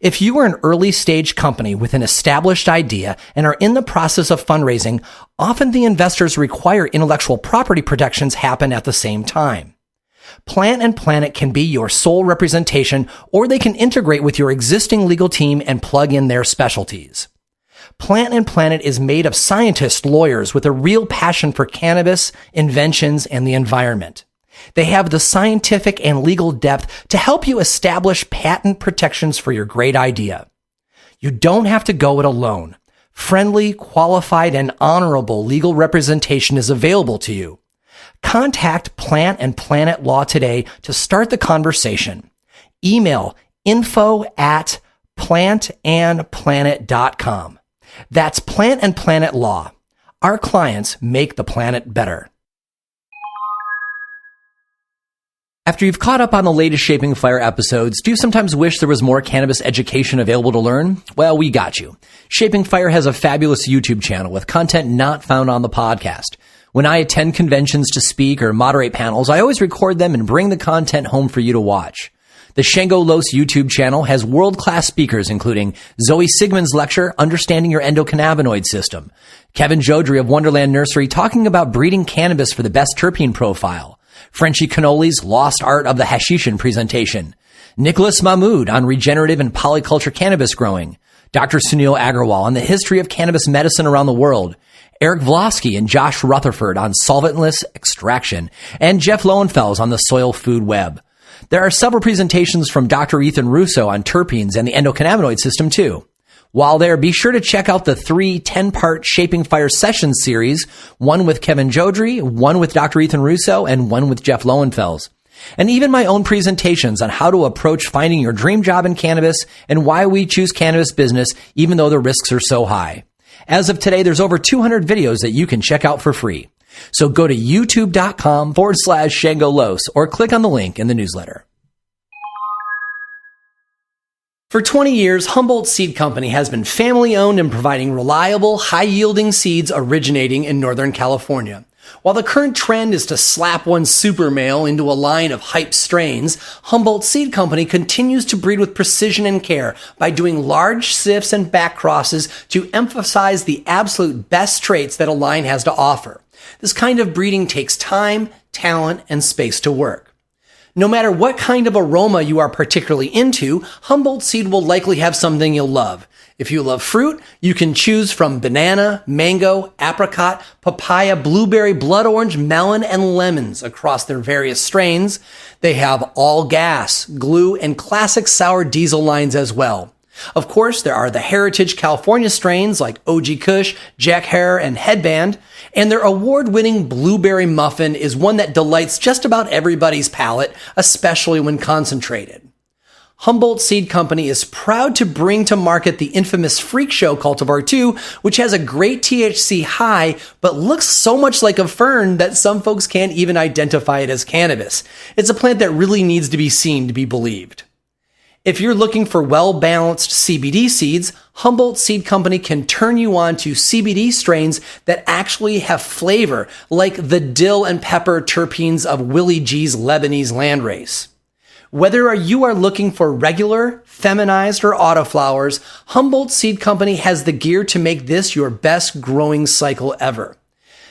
Speaker 1: If you are an early stage company with an established idea and are in the process of fundraising, often the investors require intellectual property protections happen at the same time. Plant and Planet can be your sole representation, or they can integrate with your existing legal team and plug in their specialties. Plant and Planet is made of scientists, lawyers with a real passion for cannabis, inventions, and the environment. They have the scientific and legal depth to help you establish patent protections for your great idea. You don't have to go it alone. Friendly, qualified, and honorable legal representation is available to you. Contact Plant and Planet Law today to start the conversation. Email info@plantandplanet.com. That's Plant and Planet Law. Our clients make the planet better. After you've caught up on the latest Shaping Fire episodes, do you sometimes wish there was more cannabis education available to learn? Well, we got you. Shaping Fire has a fabulous YouTube channel with content not found on the podcast. When I attend conventions to speak or moderate panels, I always record them and bring the content home for you to watch. The Shango Los YouTube channel has world-class speakers, including Zoe Sigmund's lecture, Understanding Your Endocannabinoid System, Kevin Jodrey of Wonderland Nursery talking about breeding cannabis for the best terpene profile, Frenchie Cannoli's Lost Art of the Hashishin presentation, Nicholas Mahmood on regenerative and polyculture cannabis growing, Dr. Sunil Agrawal on the history of cannabis medicine around the world, Eric Vlosky and Josh Rutherford on solventless extraction, and Jeff Lowenfels on the soil food web. There are several presentations from Dr. Ethan Russo on terpenes and the endocannabinoid system too. While there, be sure to check out the 3 10-part Shaping Fire Sessions series, one with Kevin Jodrey, one with Dr. Ethan Russo, and one with Jeff Lowenfels. And even my own presentations on how to approach finding your dream job in cannabis and why we choose cannabis business even though the risks are so high. As of today, there's over 200 videos that you can check out for free. So go to youtube.com/Shango or click on the link in the newsletter. For 20 years, Humboldt Seed Company has been family-owned and providing reliable, high-yielding seeds originating in Northern California. While the current trend is to slap one super male into a line of hype strains, Humboldt Seed Company continues to breed with precision and care by doing large sifts and back crosses to emphasize the absolute best traits that a line has to offer. This kind of breeding takes time, talent, and space to work. No matter what kind of aroma you are particularly into, Humboldt Seed will likely have something you'll love. If you love fruit, you can choose from banana, mango, apricot, papaya, blueberry, blood orange, melon, and lemons across their various strains. They have all gas, glue, and classic sour diesel lines as well. Of course, there are the heritage California strains like OG Kush, Jack Hare, and Headband, and their award-winning blueberry muffin is one that delights just about everybody's palate, especially when concentrated. Humboldt Seed Company is proud to bring to market the infamous Freak Show Cultivar 2, which has a great THC high, but looks so much like a fern that some folks can't even identify it as cannabis. It's a plant that really needs to be seen to be believed. If you're looking for well-balanced CBD seeds, Humboldt Seed Company can turn you on to CBD strains that actually have flavor, like the dill and pepper terpenes of Willie G's Lebanese landrace. Whether you are looking for regular, feminized, or autoflowers, Humboldt Seed Company has the gear to make this your best growing cycle ever.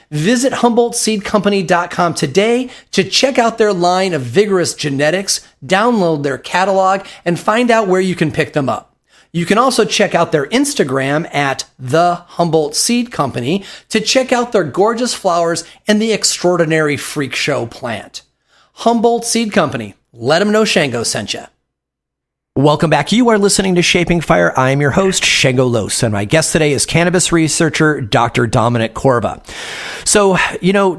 Speaker 1: Visit HumboldtSeedCompany.com today to check out their line of vigorous genetics, download their catalog, and find out where you can pick them up. You can also check out their Instagram at The Humboldt Seed Company to check out their gorgeous flowers and the extraordinary Freak Show plant. Humboldt Seed Company. Let them know Shango sent you. Welcome back. You are listening to Shaping Fire. I am your host, Shango Los, and my guest today is cannabis researcher Dr. Dominic Corva. So,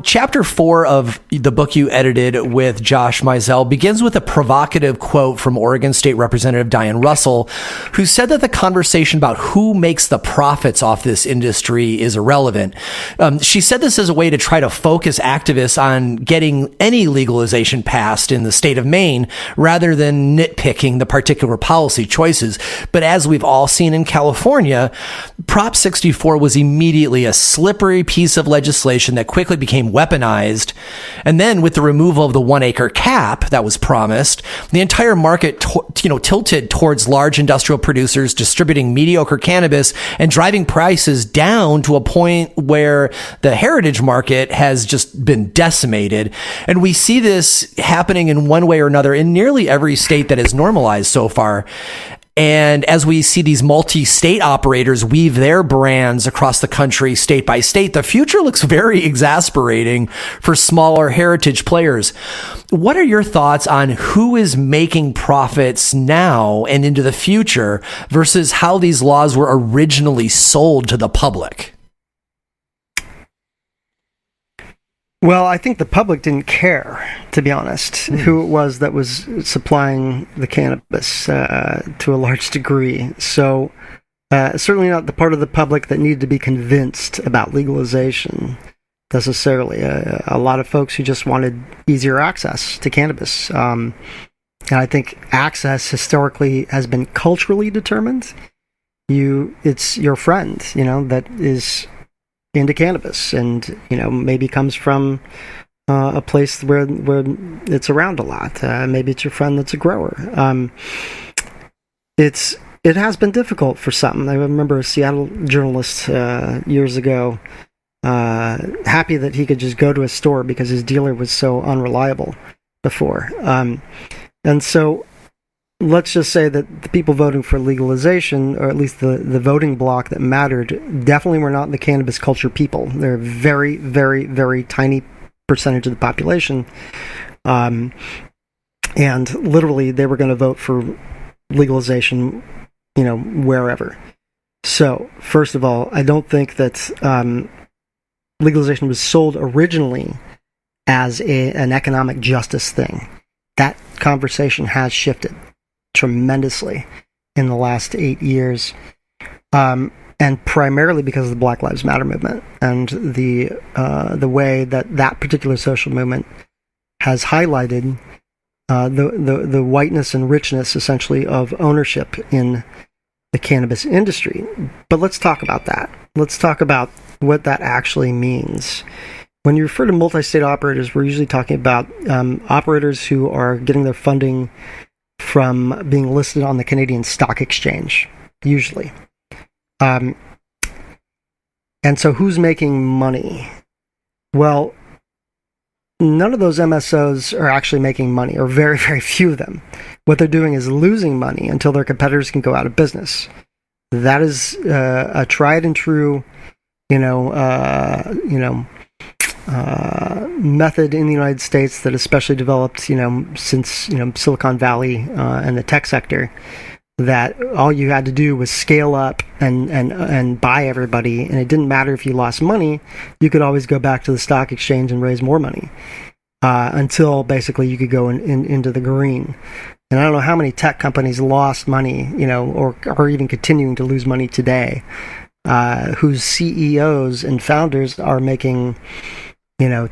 Speaker 1: chapter 4 of the book you edited with Josh Mizell begins with a provocative quote from Oregon State Representative Diane Russell, who said that the conversation about who makes the profits off this industry is irrelevant. She said this as a way to try to focus activists on getting any legalization passed in the state of Maine rather than nitpicking the particular policy choices. But as we've all seen in California, Prop 64 was immediately a slippery piece of legislation that quickly became weaponized. And then with the removal of the 1 acre cap that was promised, the entire market tilted towards large industrial producers distributing mediocre cannabis and driving prices down to a point where the heritage market has just been decimated. And we see this happening in one way or another in nearly every state that is normalized so far. And as we see these multi-state operators weave their brands across the country, state by state, the future looks very exasperating for smaller heritage players. What are your thoughts on who is making profits now and into the future versus how these laws were originally sold to the public?
Speaker 2: Well, I think the public didn't care, to be honest, who it was that was supplying the cannabis to a large degree. So certainly not the part of the public that needed to be convinced about legalization necessarily. A lot of folks who just wanted easier access to cannabis. And I think access historically has been culturally determined. It's your friend, that is into cannabis, and maybe comes from a place where it's around a lot. Maybe it's your friend that's a grower. It has been difficult for some. I remember a Seattle journalist years ago happy that he could just go to a store because his dealer was so unreliable before. And so let's just say that the people voting for legalization, or at least the voting bloc that mattered, definitely were not the cannabis culture people. They're a very, very, very tiny percentage of the population. And literally they were going to vote for legalization, wherever. So, first of all, I don't think that legalization was sold originally as an economic justice thing. That conversation has shifted tremendously in the last 8 years, and primarily because of the Black Lives Matter movement and the way that particular social movement has highlighted the whiteness and richness, essentially, of ownership in the cannabis industry. But let's talk about that. Let's talk about what that actually means. When you refer to multi-state operators, we're usually talking about operators who are getting their funding from being listed on the Canadian Stock Exchange, usually. And so who's making money? Well, none of those MSOs are actually making money, or very, very few of them. What they're doing is losing money until their competitors can go out of business. That is a tried and true, method in the United States that especially developed, since Silicon Valley and the tech sector. That all you had to do was scale up and buy everybody, and it didn't matter if you lost money. You could always go back to the stock exchange and raise more money until basically you could go into the green. And I don't know how many tech companies lost money, or are even continuing to lose money today, whose CEOs and founders are making,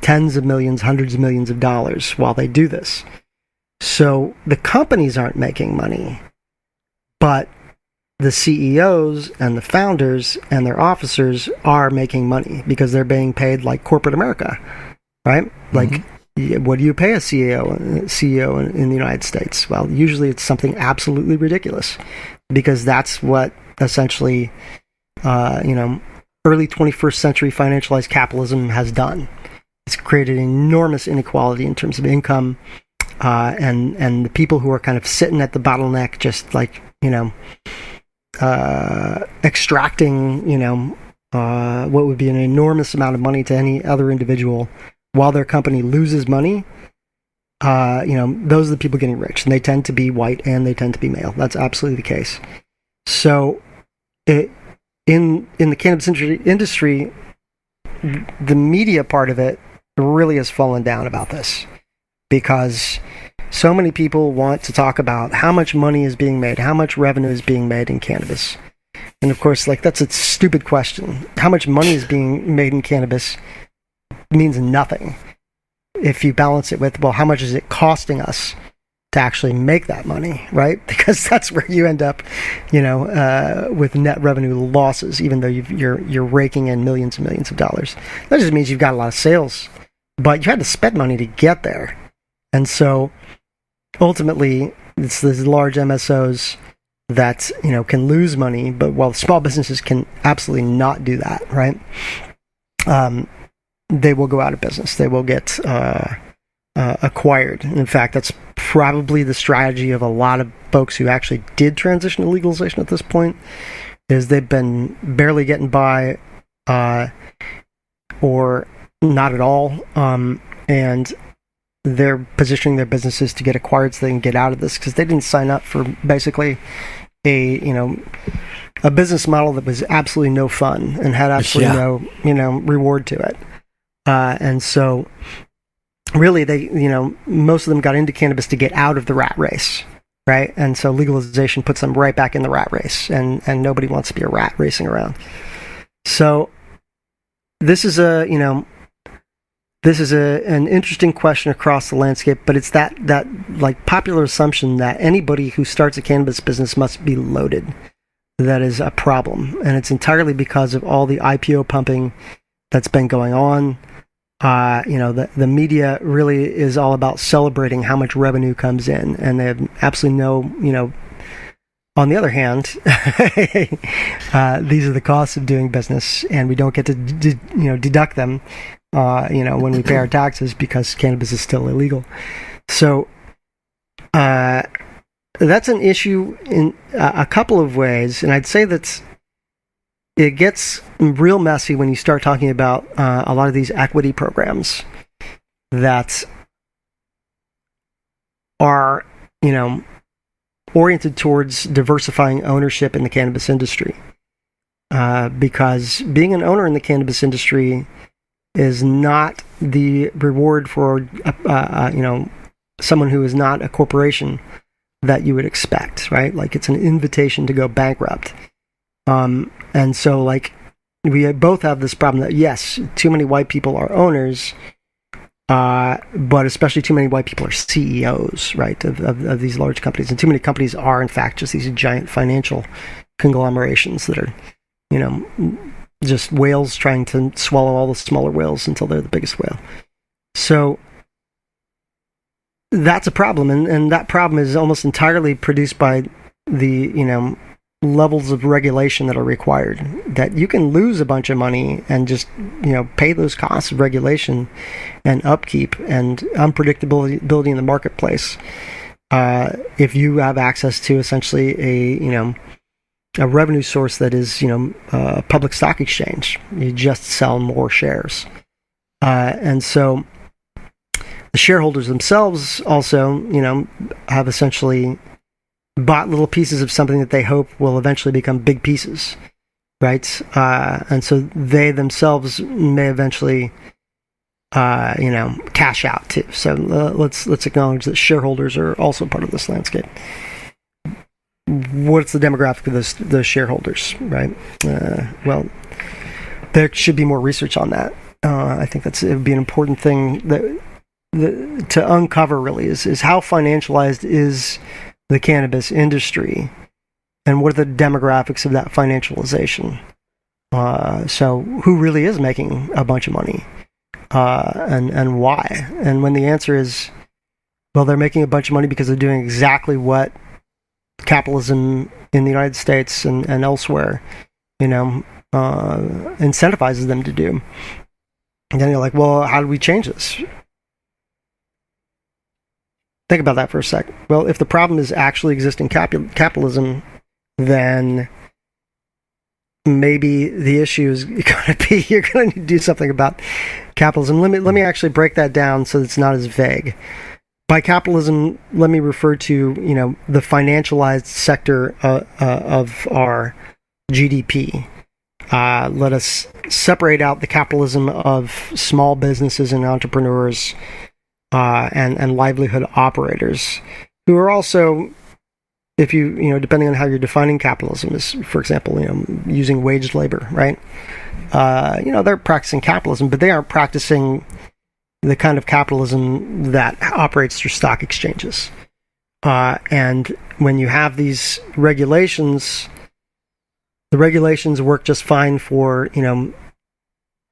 Speaker 2: tens of millions, hundreds of millions of dollars while they do this. So the companies aren't making money, but the CEOs and the founders and their officers are making money because they're being paid like corporate America, right? Mm-hmm. Like, what do you pay a CEO in the United States? Well, usually it's something absolutely ridiculous, because that's what essentially, early 21st century financialized capitalism has done. It's created enormous inequality in terms of income, and the people who are kind of sitting at the bottleneck, just like, extracting, what would be an enormous amount of money to any other individual while their company loses money, those are the people getting rich, and they tend to be white and they tend to be male. That's absolutely the case. So, in the cannabis industry, the media part of it really has fallen down about this, because so many people want to talk about how much money is being made, how much revenue is being made in cannabis. And of course, that's a stupid question. How much money is being made in cannabis means nothing if you balance it with, well, how much is it costing us to actually make that money, right? Because that's where you end up, with net revenue losses, even though you're raking in millions and millions of dollars. That just means you've got a lot of sales, but you had to spend money to get there. And so ultimately, it's these large MSOs that, can lose money, but while small businesses can absolutely not do that, right? They will go out of business. They will get acquired. In fact, that's probably the strategy of a lot of folks who actually did transition to legalization at this point, is they've been barely getting by, or not at all, and they're positioning their businesses to get acquired so they can get out of this, because they didn't sign up for basically a business model that was absolutely no fun and had absolutely no reward to it. And so really they, most of them got into cannabis to get out of the rat race, right? And so legalization puts them right back in the rat race, and nobody wants to be a rat racing around. So this is an interesting question across the landscape, but it's that like popular assumption that anybody who starts a cannabis business must be loaded. That is a problem, and it's entirely because of all the IPO pumping that's been going on. The media really is all about celebrating how much revenue comes in, and they have absolutely no, on the other hand, these are the costs of doing business, and we don't get to, deduct them, when we pay our taxes, because cannabis is still illegal. So, that's an issue in a couple of ways, and I'd say that it gets real messy when you start talking about a lot of these equity programs that are, oriented towards diversifying ownership in the cannabis industry. Because being an owner in the cannabis industry is not the reward for, someone who is not a corporation that you would expect, right? Like, it's an invitation to go bankrupt. And so, like, we both have this problem that, yes, too many white people are owners, but especially too many white people are CEOs, right, of these large companies. And too many companies are, in fact, just these giant financial conglomerations that are, just whales trying to swallow all the smaller whales until they're the biggest whale. So that's a problem, and that problem is almost entirely produced by the, levels of regulation that are required. That you can lose a bunch of money and just, pay those costs of regulation and upkeep and unpredictability in the marketplace if you have access to essentially a revenue source that is, a public stock exchange. You just sell more shares. And so the shareholders themselves also, have essentially bought little pieces of something that they hope will eventually become big pieces, right? And so they themselves may eventually, cash out too. So let's acknowledge that shareholders are also part of this landscape. What's the demographic of those shareholders, right? Well, there should be more research on that. I think it would be an important thing to uncover, really, is how financialized is the cannabis industry, and what are the demographics of that financialization? So who really is making a bunch of money, and why? And when the answer is, well, they're making a bunch of money because they're doing exactly what capitalism in the United States and elsewhere, incentivizes them to do. And then you're like, well, how do we change this? Think about that for a second. Well, if the problem is actually existing capitalism, then maybe the issue is going to be you're going to need to do something about capitalism. Let me actually break that down so it's not as vague. By capitalism, let me refer to the financialized sector of our GDP. Let us separate out the capitalism of small businesses and entrepreneurs and livelihood operators, who are also, if you depending on how you're defining capitalism, is, for example, using waged labor, right? They're practicing capitalism, but they aren't practicing the kind of capitalism that operates through stock exchanges. And when you have these regulations, the regulations work just fine for,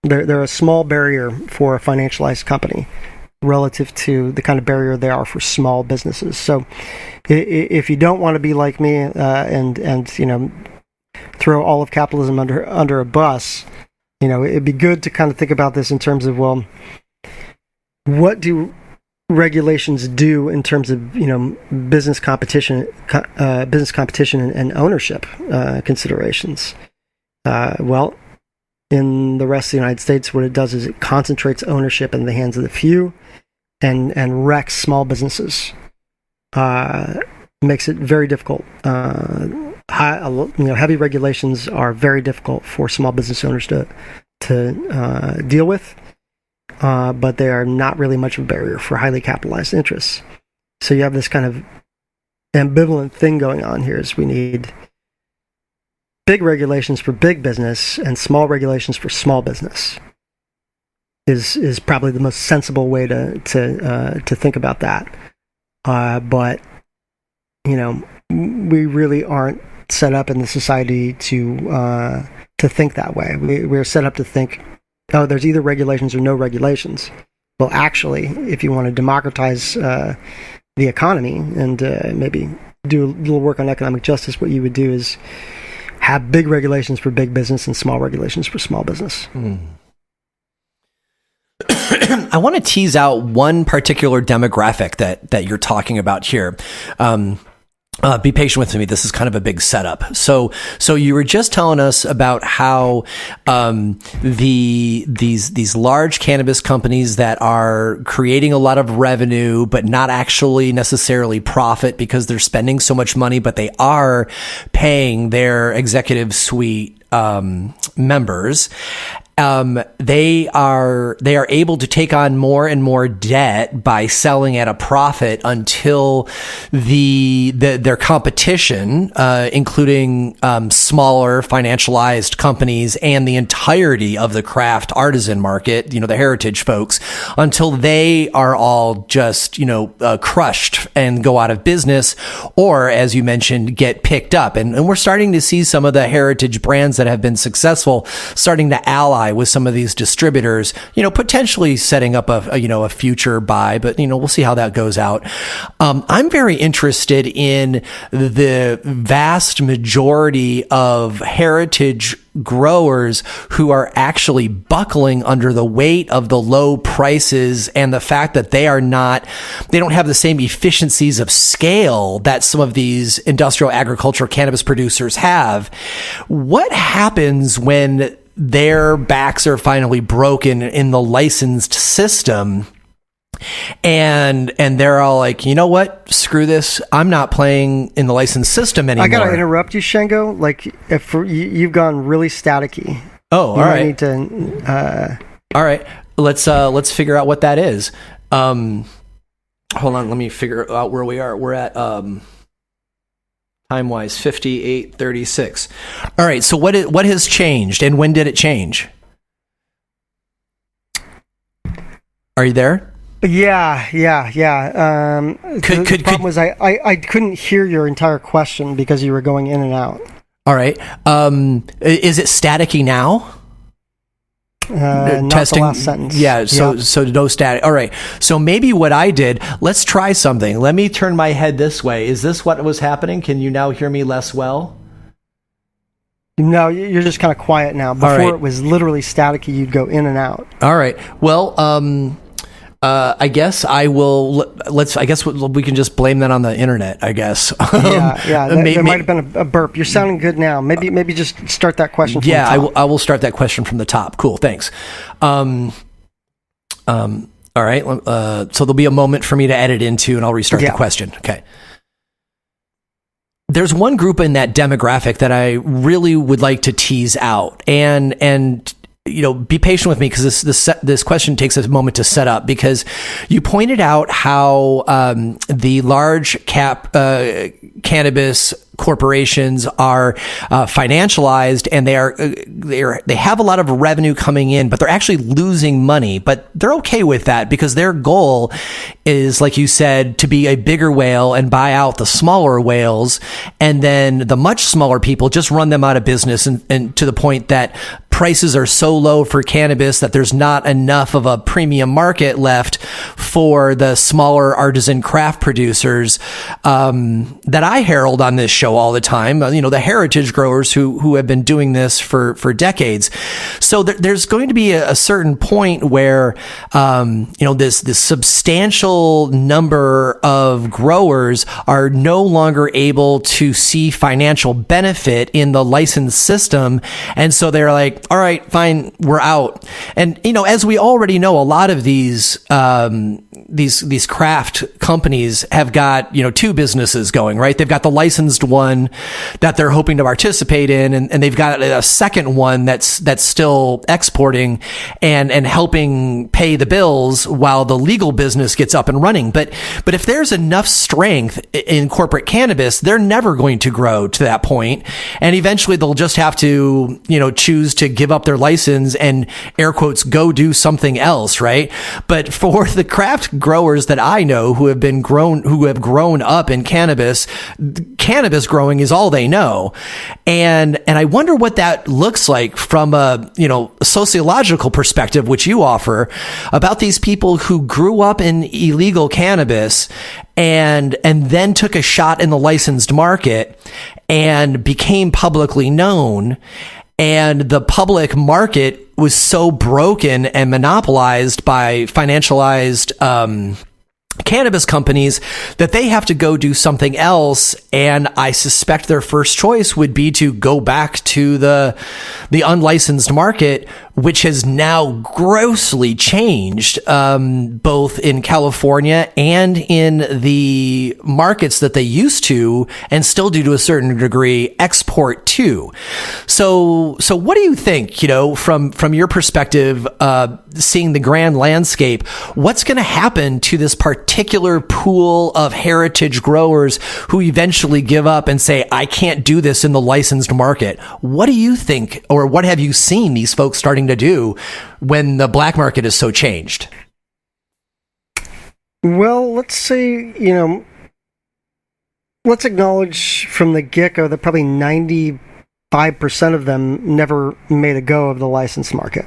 Speaker 2: they're a small barrier for a financialized company relative to the kind of barrier they are for small businesses. So if you don't want to be like me and throw all of capitalism under a bus, it'd be good to kind of think about this in terms of, well, what do regulations do in terms of business competition and ownership considerations? Well, in the rest of the United States, what it does is it concentrates ownership in the hands of the few and wrecks small businesses. Makes it very difficult. Heavy regulations are very difficult for small business owners to deal with. But they are not really much of a barrier for highly capitalized interests. So you have this kind of ambivalent thing going on here, is we need big regulations for big business and small regulations for small business. Is probably the most sensible way to think about that. But we really aren't set up in the society to think that way. We're set up to think, oh, there's either regulations or no regulations. Well, actually, if you want to democratize the economy and maybe do a little work on economic justice, what you would do is have big regulations for big business and small regulations for small business.
Speaker 1: I want to tease out one particular demographic that you're talking about here. Be patient with me. This is kind of a big setup. So you were just telling us about how these large cannabis companies that are creating a lot of revenue, but not actually necessarily profit because they're spending so much money, but they are paying their executive suite members. They are able to take on more and more debt by selling at a profit until their competition, including smaller financialized companies and the entirety of the craft artisan market, the heritage folks, until they are all just crushed and go out of business, or as you mentioned, get picked up. And we're starting to see some of the heritage brands that have been successful starting to ally with some of these distributors, potentially setting up a future buy, but we'll see how that goes out. I'm very interested in the vast majority of heritage growers who are actually buckling under the weight of the low prices and the fact that they don't have the same efficiencies of scale that some of these industrial agricultural cannabis producers have. What happens when their backs are finally broken in the licensed system, and they're all like, you know what? Screw this. I'm not playing in the licensed system anymore.
Speaker 2: I gotta interrupt you, Shango. Like, if you've gone really staticky.
Speaker 1: Oh, all right.
Speaker 2: Need to.
Speaker 1: All right. Let's figure out what that is. Hold on. Let me figure out where we are. We're at time-wise, 58:36. All right, so what has changed, and when did it change? Are you there?
Speaker 2: Yeah. The problem was I couldn't hear your entire question because you were going in and out.
Speaker 1: All right. Is it staticky now?
Speaker 2: Not
Speaker 1: Testing.
Speaker 2: The last sentence.
Speaker 1: Yeah, so no static. All right. So maybe what I did, let's try something. Let me turn my head this way. Is this what was happening? Can you now hear me less well?
Speaker 2: No, you're just kind of quiet now. Before it was literally staticky. You'd go in and out.
Speaker 1: All right. Well, I guess I will. I guess we can just blame that on the internet. I guess.
Speaker 2: Yeah. There might have been a burp. You're sounding good now. Maybe just start that question. From the top.
Speaker 1: I will start that question from the top. Cool. Thanks. All right. So there'll be a moment for me to edit into, and I'll restart the question. Okay. There's one group in that demographic that I really would like to tease out, and be patient with me because this question takes a moment to set up, because you pointed out how the large cap cannabis corporations are financialized, and they have a lot of revenue coming in, but they're actually losing money. But they're okay with that because their goal is, like you said, to be a bigger whale and buy out the smaller whales, and then the much smaller people just run them out of business, and to the point that prices are so low for cannabis that there's not enough of a premium market left for the smaller artisan craft producers that I herald on this show all the time. The heritage growers who have been doing this for decades. So there's going to be a certain point where this substantial number of growers are no longer able to see financial benefit in the licensed system, and so they're like, all right, fine, we're out. And as we already know, a lot of these craft companies have got two businesses going, right? They've got the licensed one that they're hoping to participate in, and they've got a second one that's still exporting and helping pay the bills while the legal business gets up and running. But if there's enough strength in corporate cannabis, they're never going to grow to that point, and eventually they'll just have to choose to give up their license and, air quotes, go do something else, right? But for the craft growers that I know who have grown up in cannabis growing is all they know. And I wonder what that looks like from a sociological perspective, which you offer, about these people who grew up in illegal cannabis and then took a shot in the licensed market and became publicly known. And the public market was so broken and monopolized by financialized cannabis companies that they have to go do something else, and I suspect their first choice would be to go back to the unlicensed market, which has now grossly changed, both in California and in the markets that they used to and still do to a certain degree export to. So what do you think, from your perspective, seeing the grand landscape, what's going to happen to this particular pool of heritage growers who eventually give up and say, I can't do this in the licensed market? What do you think, or what have you seen these folks starting to do when the black market is so changed?
Speaker 2: Well, let's say, let's acknowledge from the get-go that probably 95% of them never made a go of the licensed market.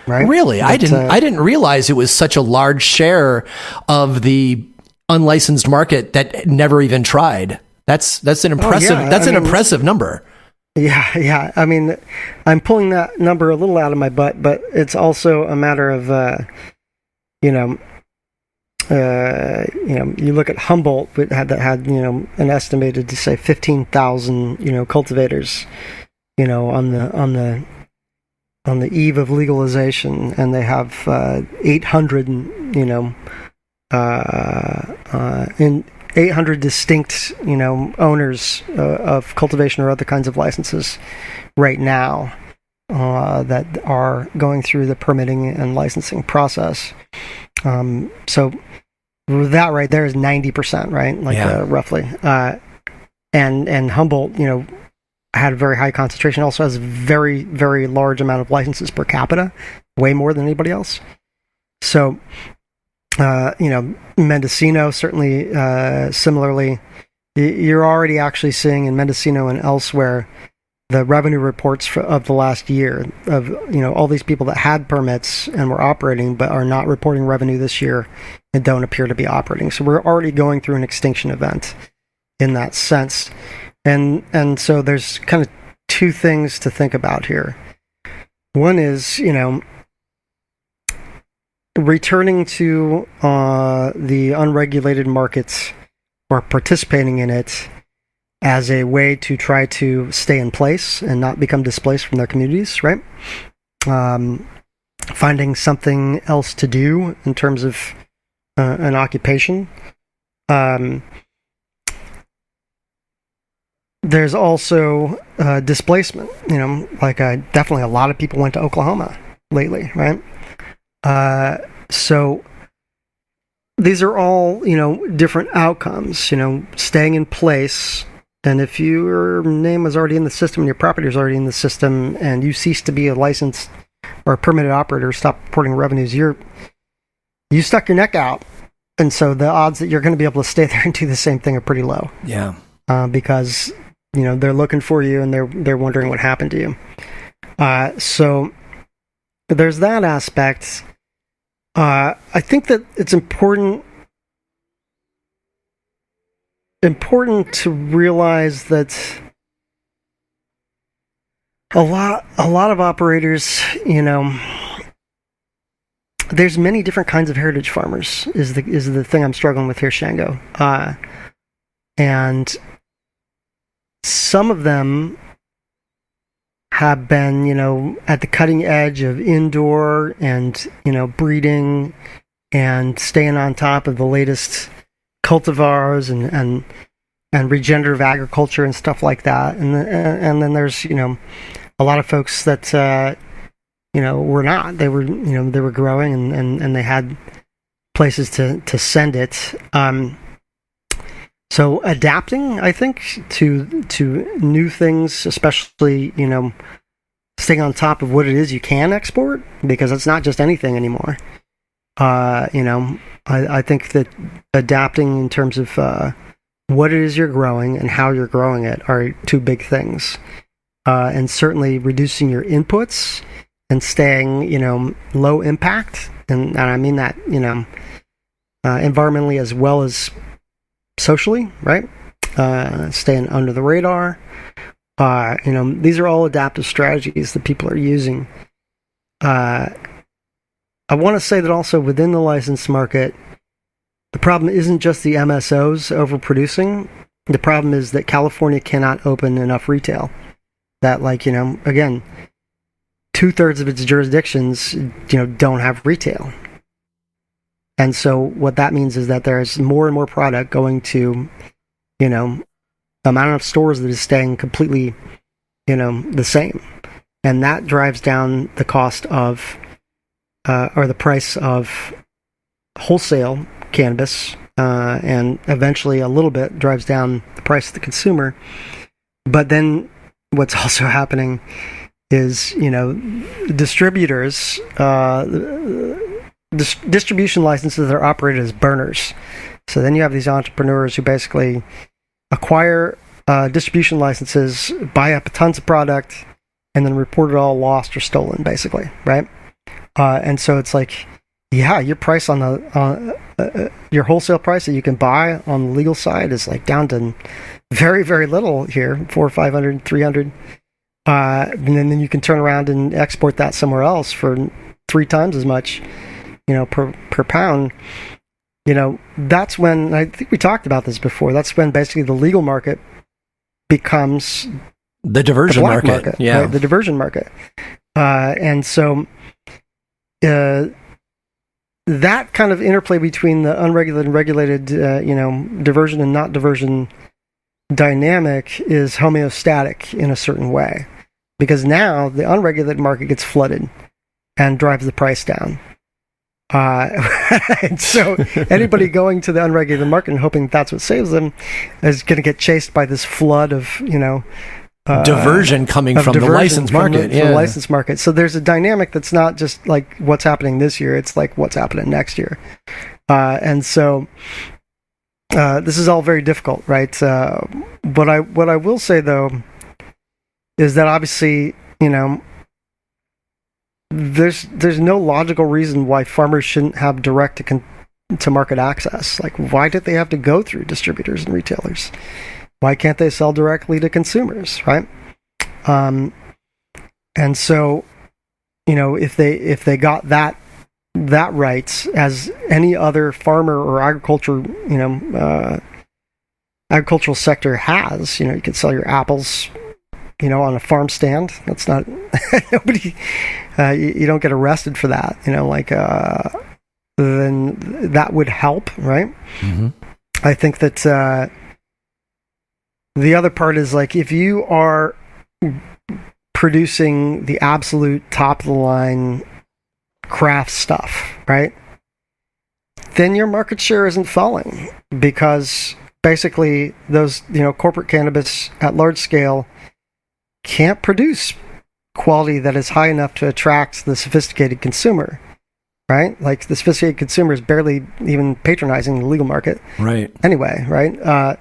Speaker 2: Right?
Speaker 1: Really? I didn't realize it was such a large share of the unlicensed market that never even tried. That's an impressive impressive number.
Speaker 2: Yeah. I mean, I'm pulling that number a little out of my butt, but it's also a matter of you look at Humboldt that had an estimated to say 15,000 cultivators on the eve of legalization, and they have 800 800 distinct owners of cultivation or other kinds of licenses right now that are going through the permitting and licensing process. So that right there is 90%, right? Roughly. And Humboldt, had a very high concentration, also has a very, very large amount of licenses per capita, way more than anybody else. So, Mendocino, certainly, similarly, you're already actually seeing in Mendocino and elsewhere the revenue reports of the last year of, all these people that had permits and were operating but are not reporting revenue this year and don't appear to be operating. So we're already going through an extinction event in that sense. And so there's kind of two things to think about here. One is, returning to the unregulated markets or participating in it as a way to try to stay in place and not become displaced from their communities, right? Finding something else to do in terms of an occupation. There's also displacement. Definitely a lot of people went to Oklahoma lately, right? So these are all, different outcomes, staying in place. And if your name is already in the system and your property is already in the system and you cease to be a licensed or a permitted operator, stop reporting revenues, you stuck your neck out. And so the odds that you're going to be able to stay there and do the same thing are pretty low. Yeah. Because they're looking for you and they're wondering what happened to you. So there's that aspect. I think that it's important to realize that a lot of operators, there's many different kinds of heritage farmers is the thing I'm struggling with here, Shango. And some of them have been, at the cutting edge of indoor and, breeding and staying on top of the latest cultivars and regenerative agriculture and stuff like that. And then there's, a lot of folks that, were not. They were growing and they had places to send it. So adapting, I think, to new things, especially, staying on top of what it is you can export, because it's not just anything anymore. I think that adapting in terms of what it is you're growing and how you're growing it are two big things. And certainly reducing your inputs and staying, low impact. And I mean that, environmentally as well as socially, right? Staying under the radar. These are all adaptive strategies that people are using. I want to say that also within the licensed market, the problem isn't just the MSOs overproducing. The problem is that California cannot open enough retail. That, like, again, 2/3 of its jurisdictions, don't have retail. And so what that means is that there's more and more product going to, the amount of stores that is staying completely, the same. And that drives down the cost of, or the price of wholesale cannabis, and eventually a little bit drives down the price of the consumer. But then what's also happening is, distributors, distribution licenses are operated as burners. So then you have these entrepreneurs who basically acquire distribution licenses, buy up tons of product, and then report it all lost or stolen, basically, right? And so it's like, yeah, your price on the your wholesale price that you can buy on the legal side is like down to very, very little here, $400, $500, $300, and then you can turn around and export that somewhere else for 3 times as much, per pound. That's when, I think we talked about this before, that's when basically the legal market becomes
Speaker 1: the diversion market. Yeah,
Speaker 2: right? The diversion market. And so that kind of interplay between the unregulated and regulated, diversion and not diversion dynamic is homeostatic in a certain way, because now the unregulated market gets flooded and drives the price down. And so anybody going to the unregulated market and hoping that's what saves them is going to get chased by this flood of,
Speaker 1: diversion coming from the license market.
Speaker 2: From the license market. So there's a dynamic that's not just like what's happening this year, it's like what's happening next year. And so this is all very difficult, right? What I will say though is that obviously, there's no logical reason why farmers shouldn't have direct to market access. Like, why did they have to go through distributors and retailers? Why can't they sell directly to consumers, right? And so, if they got that right, as any other farmer or agricultural sector has, you can sell your apples, on a farm stand. That's not nobody. You don't get arrested for that. Then that would help, right?
Speaker 1: Mm-hmm.
Speaker 2: I think that. The other part is, like, if you are producing the absolute top of the line craft stuff, right, then your market share isn't falling, because basically those, corporate cannabis at large scale can't produce quality that is high enough to attract the sophisticated consumer, right? Like, the sophisticated consumer is barely even patronizing the legal market.
Speaker 1: Right.
Speaker 2: Anyway, right?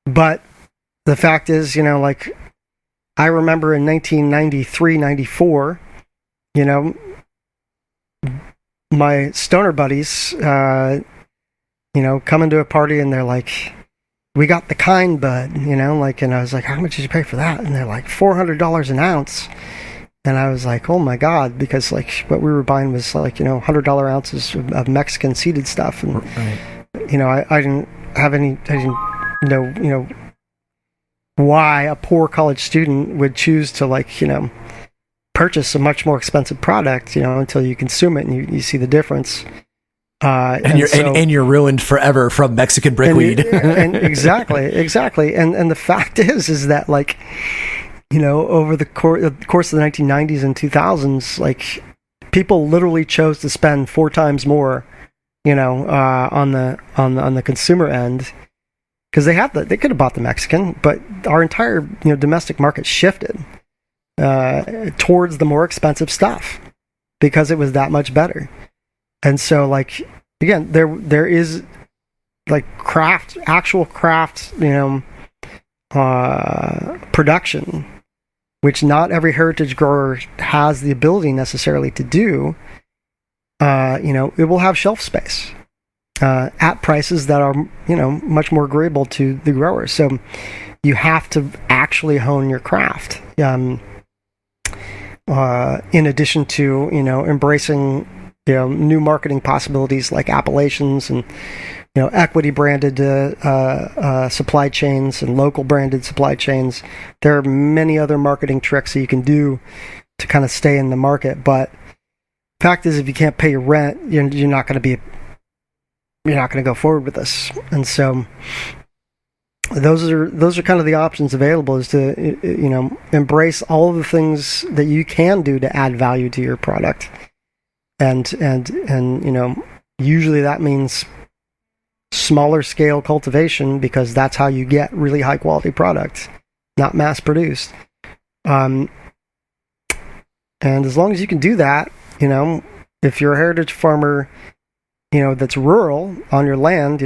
Speaker 2: But the fact is, I remember in 1993, 94, my stoner buddies, coming to a party and they're like, we got the kind bud, and I was like, how much did you pay for that? And they're like, $400 an ounce. And I was like, oh my God, because like what we were buying was like, $100 ounces of Mexican seeded stuff. And,
Speaker 1: right.
Speaker 2: I didn't know, why a poor college student would choose to purchase a much more expensive product, until you consume it and you see the difference.
Speaker 1: And you're ruined forever from Mexican brickweed.
Speaker 2: And exactly. And the fact is that over the course of the 1990s and 2000s, people literally chose to spend 4 times more, on the consumer end. Because they could have bought the Mexican, but our entire domestic market shifted towards the more expensive stuff because it was that much better. And so, again, there is actual craft, production, which not every heritage grower has the ability necessarily to do. It will have shelf space. At prices that are, much more agreeable to the growers. So you have to actually hone your craft. In addition to, embracing, new marketing possibilities like appellations and equity branded supply chains and local branded supply chains. There are many other marketing tricks that you can do to kind of stay in the market. But fact is, if you can't pay your rent, you're not going to go forward with this. And so those are kind of the options available, is to embrace all of the things that you can do to add value to your product. And usually that means smaller scale cultivation, because that's how you get really high quality product, not mass produced. And as long as you can do that, if you're a heritage farmer, that's rural on your land,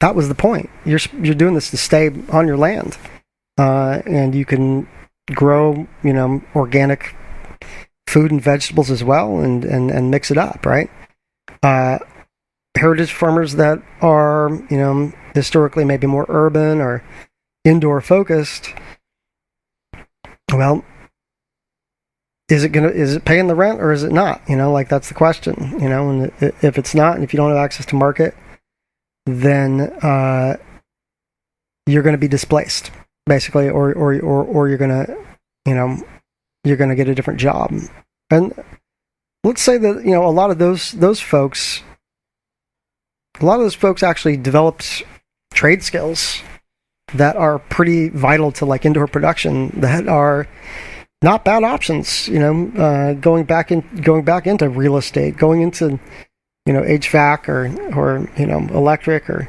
Speaker 2: that was the point. You're doing this to stay on your land, and you can grow, organic food and vegetables as well, and mix it up, right? Heritage farmers that are, historically maybe more urban or indoor focused, well, is it paying the rent or is it not? That's the question, and if it's not, and if you don't have access to market, then you're going to be displaced, basically, or you're going to, you're going to get a different job. And let's say that, a lot of those folks actually developed trade skills that are pretty vital to indoor production, that are not bad options, going back into real estate, going into, HVAC or electric or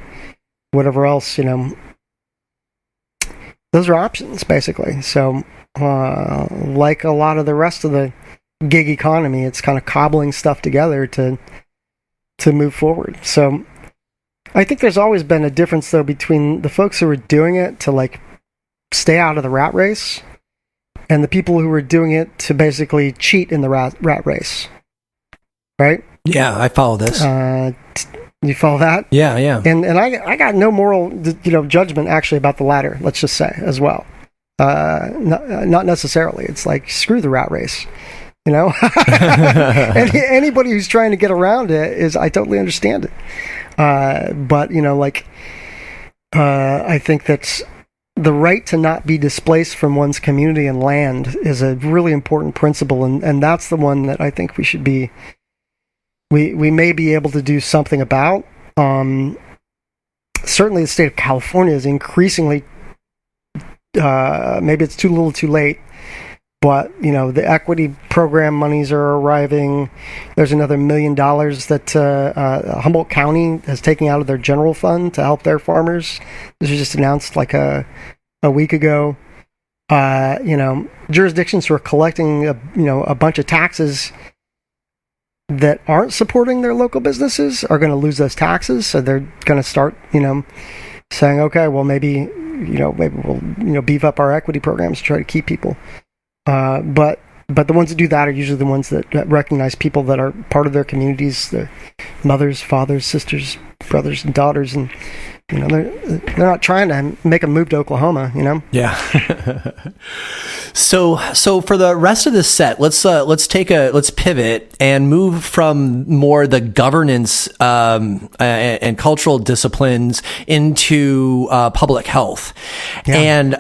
Speaker 2: whatever else, those are options, basically. So, like a lot of the rest of the gig economy, it's kind of cobbling stuff together to move forward. So I think there's always been a difference, though, between the folks who are doing it to stay out of the rat race and the people who are doing it to basically cheat in the rat race, right?
Speaker 1: Yeah, I follow this.
Speaker 2: You follow that?
Speaker 1: Yeah.
Speaker 2: And I got no moral, judgment actually about the latter. Let's just say as well. Not necessarily. It's screw the rat race. Anybody who's trying to get around it I totally understand it. But I think that the right to not be displaced from one's community and land is a really important principle, and that's the one that I think we may be able to do something about. Certainly the state of California is increasingly, maybe it's too little too late, but the equity program monies are arriving. There's another $1 million that Humboldt County is taking out of their general fund to help their farmers. This was just announced a week ago. Jurisdictions who are collecting a bunch of taxes that aren't supporting their local businesses are going to lose those taxes, so they're going to start saying, okay, well, maybe we'll beef up our equity programs to try to keep people. But the ones that do that are usually the ones that recognize people that are part of their communities, their mothers, fathers, sisters, brothers, and daughters, and they're not trying to make them move to Oklahoma.
Speaker 1: Yeah. So for the rest of this set, let's pivot and move from more the governance and cultural disciplines into public health, and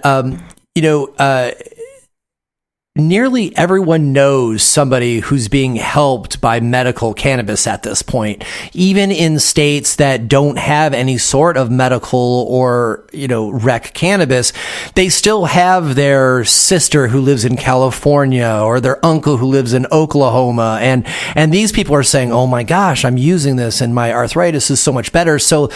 Speaker 1: nearly everyone knows somebody who's being helped by medical cannabis at this point. Even in states that don't have any sort of medical or, rec cannabis, they still have their sister who lives in California or their uncle who lives in Oklahoma. And these people are saying, oh my gosh, I'm using this and my arthritis is so much better. So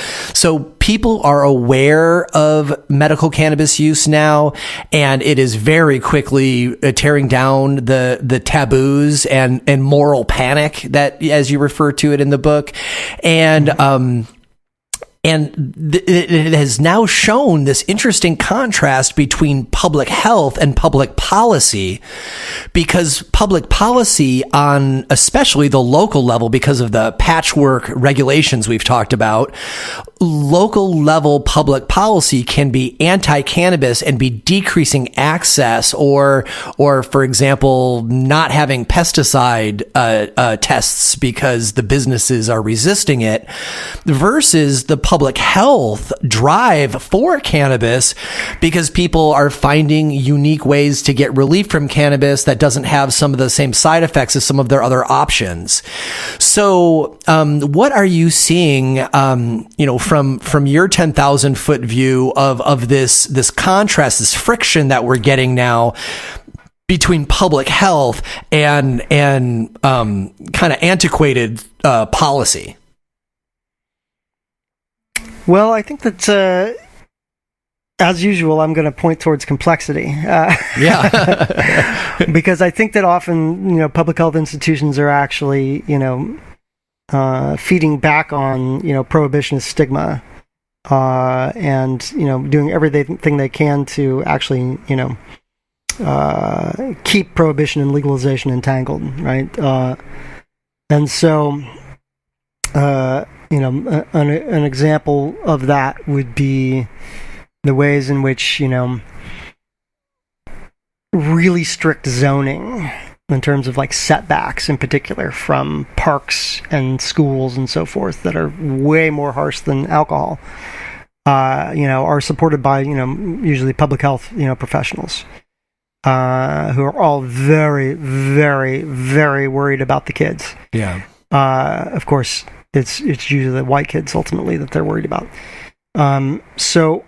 Speaker 1: people are aware of medical cannabis use now, and it is very quickly tearing down the taboos and moral panic that, as you refer to it in the book. And And it has now shown this interesting contrast between public health and public policy, because public policy on especially the local level, because of the patchwork regulations we've talked about, local level public policy can be anti-cannabis and be decreasing access, or for example, not having pesticide tests because the businesses are resisting it, versus the public health drive for cannabis because people are finding unique ways to get relief from cannabis that doesn't have some of the same side effects as some of their other options. So, what are you seeing, from your 10,000 foot view of this contrast, this friction that we're getting now between public health and kind of antiquated policy?
Speaker 2: Well, I think that, as usual, I'm going to point towards complexity.
Speaker 1: Yeah.
Speaker 2: Because I think that often, public health institutions are actually, feeding back on, prohibitionist stigma, and, doing everything they can to actually, keep prohibition and legalization entangled, right? And so, an example of that would be the ways in which, really strict zoning in terms of like setbacks in particular from parks and schools and so forth that are way more harsh than alcohol, are supported by, usually public health, professionals, who are all very, very, very worried about the kids.
Speaker 1: Yeah.
Speaker 2: Of course, it's usually the white kids ultimately that they're worried about. So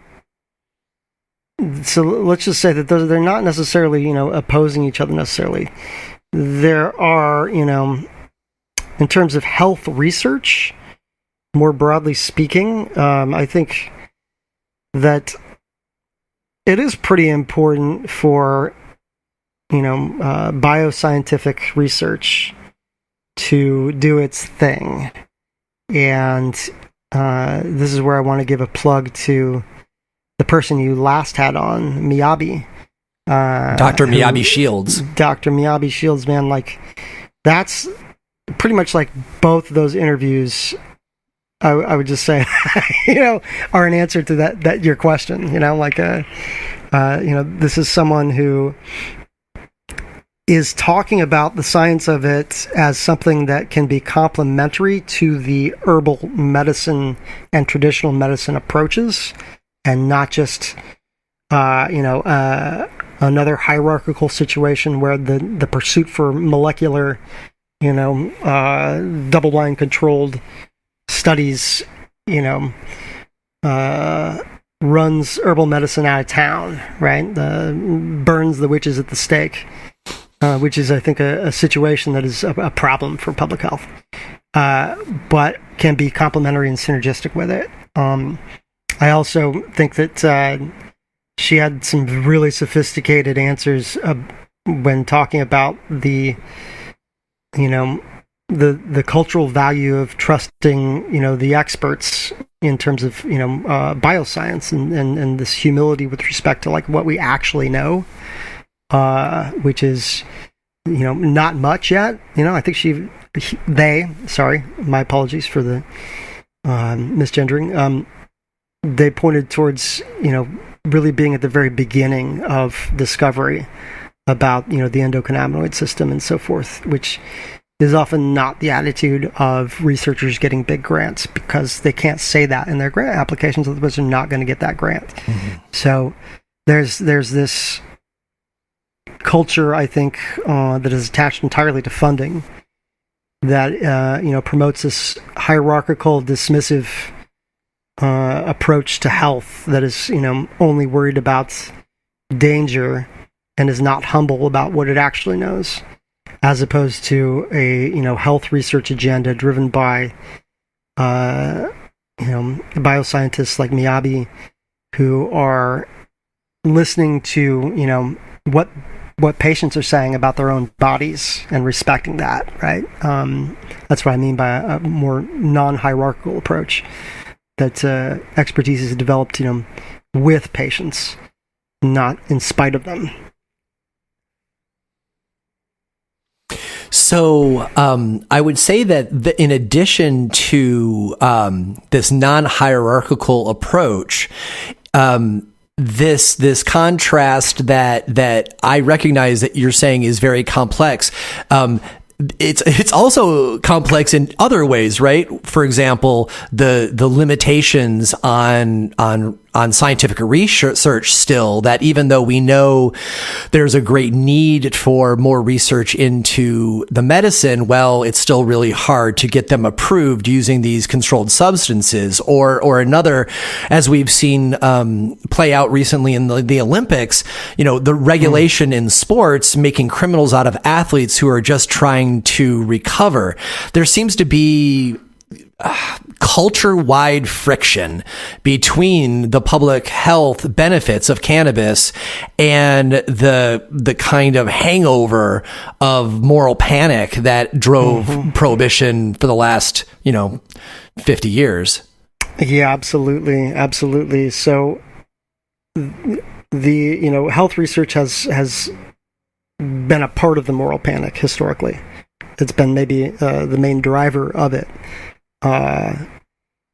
Speaker 2: let's just say that they're not necessarily, opposing each other necessarily. There are, in terms of health research, more broadly speaking, I think that it is pretty important for, bioscientific research to do its thing. And this is where I want to give a plug to the person you last had on, Miyabi.
Speaker 1: Dr. Miyabi Shields.
Speaker 2: Dr. Miyabi Shields, man, like, that's pretty much like both of those interviews, I would just say, are an answer to that your question. This is someone who is talking about the science of it as something that can be complementary to the herbal medicine and traditional medicine approaches, and not just, another hierarchical situation where the pursuit for molecular, double-blind controlled studies, runs herbal medicine out of town, right? Burns the witches at the stake. Which is, I think, a situation that is a problem for public health, but can be complementary and synergistic with it. I also think that she had some really sophisticated answers when talking about the cultural value of trusting, the experts in terms of, bioscience and this humility with respect to like what we actually know. Which is, not much yet. I think sorry, my apologies for the misgendering. They pointed towards, really being at the very beginning of discovery about, the endocannabinoid system and so forth, which is often not the attitude of researchers getting big grants, because they can't say that in their grant applications, otherwise they're not going to get that grant. Mm-hmm. So there's this culture, I think, that is attached entirely to funding that, promotes this hierarchical, dismissive approach to health that is, only worried about danger and is not humble about what it actually knows, as opposed to a, health research agenda driven by, bioscientists like Miyabi, who are listening to, what patients are saying about their own bodies and respecting that, right? That's what I mean by a more non-hierarchical approach that expertise is developed, with patients, not in spite of them.
Speaker 1: So I would say that in addition to this non-hierarchical approach, this contrast that I recognize that you're saying is very complex. It's also complex in other ways, right? For example, the limitations on scientific research still, that even though we know there's a great need for more research into the medicine, well, it's still really hard to get them approved using these controlled substances, or another, as we've seen play out recently in the Olympics, the regulation in sports making criminals out of athletes who are just trying to recover. There seems to be culture-wide friction between the public health benefits of cannabis and the kind of hangover of moral panic that drove prohibition for the last 50 years.
Speaker 2: Yeah, absolutely. So the health research has been a part of the moral panic historically. It's been maybe the main driver of it.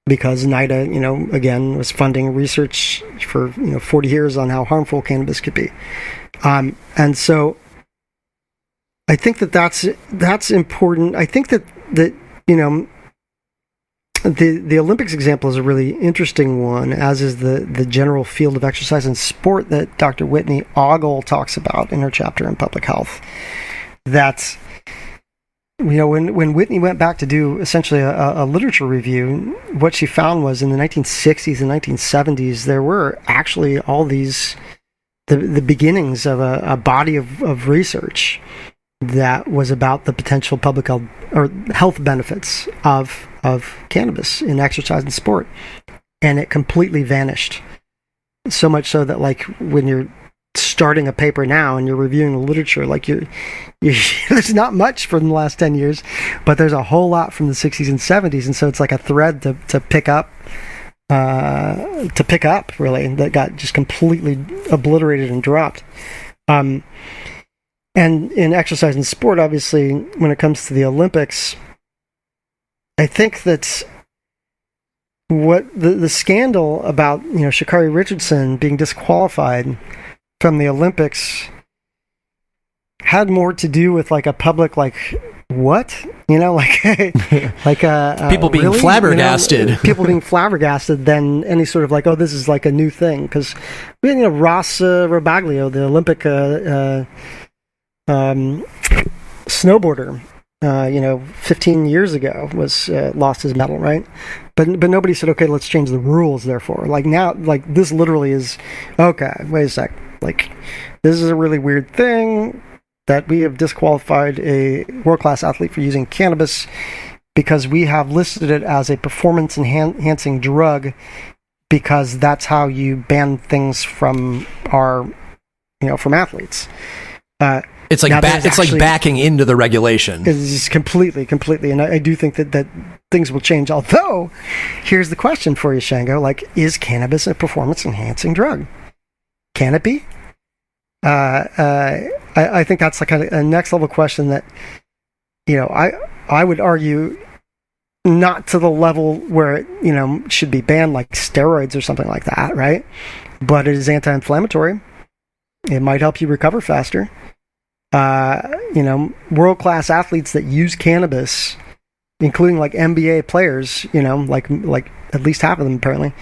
Speaker 2: Because NIDA, again, was funding research for 40 years on how harmful cannabis could be, and so I think that's important. I think that the Olympics example is a really interesting one, as is the general field of exercise and sport that Dr. Whitney Ogle talks about in her chapter in public health. That's when Whitney went back to do essentially a literature review, what she found was in the 1960s and 1970s, there were actually all these, the beginnings of a body of research that was about the potential public health or health benefits of cannabis in exercise and sport. And it completely vanished. So much so that, like, when you're starting a paper now and you're reviewing the literature, like you there's not much from the last 10 years, but there's a whole lot from the 60s and 70s, and so it's like a thread to pick up really, that got just completely obliterated and dropped. And in exercise and sport, obviously, when it comes to the Olympics, I think that what the scandal about Sha'Carri Richardson being disqualified from the Olympics had more to do with like a public, like, what? People being really?
Speaker 1: Flabbergasted.
Speaker 2: People being flabbergasted than any sort of like, oh, this is like a new thing. Because we had, Ross Robaglio, the Olympic snowboarder, 15 years ago was lost his medal, right? But nobody said, okay, let's change the rules. Therefore, like now, like this literally is okay. Wait a sec. Like, this is a really weird thing that we have disqualified a world-class athlete for using cannabis because we have listed it as a performance-enhancing drug, because that's how you ban things from our, from athletes.
Speaker 1: It's like like backing into the regulation.
Speaker 2: It's completely, and I do think that things will change. Although, here's the question for you, Shango: like, is cannabis a performance-enhancing drug? Can it be? I think that's like a next level question that, I would argue not to the level where it, should be banned, like steroids or something like that, right? But it is anti-inflammatory. It might help you recover faster. World-class athletes that use cannabis, including like NBA players, like at least half of them apparently,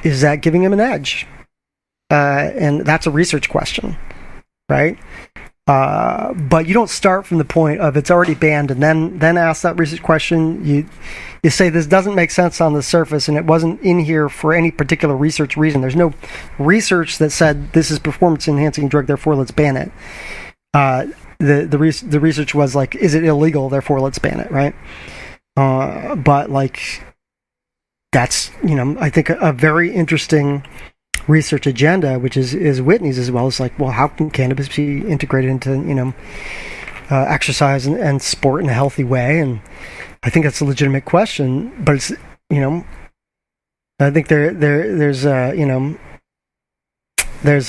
Speaker 2: is that giving him an edge? And that's a research question, right? But you don't start from the point of it's already banned and then ask that research question. You say this doesn't make sense on the surface and it wasn't in here for any particular research reason. There's no research that said this is performance enhancing drug, therefore let's ban it. The research was like, is it illegal, therefore let's ban it, right? But like, that's, I think a very interesting research agenda, which is Whitney's as well. It's like, well, how can cannabis be integrated into, exercise and sport in a healthy way, and I think that's a legitimate question. But it's, I think there's a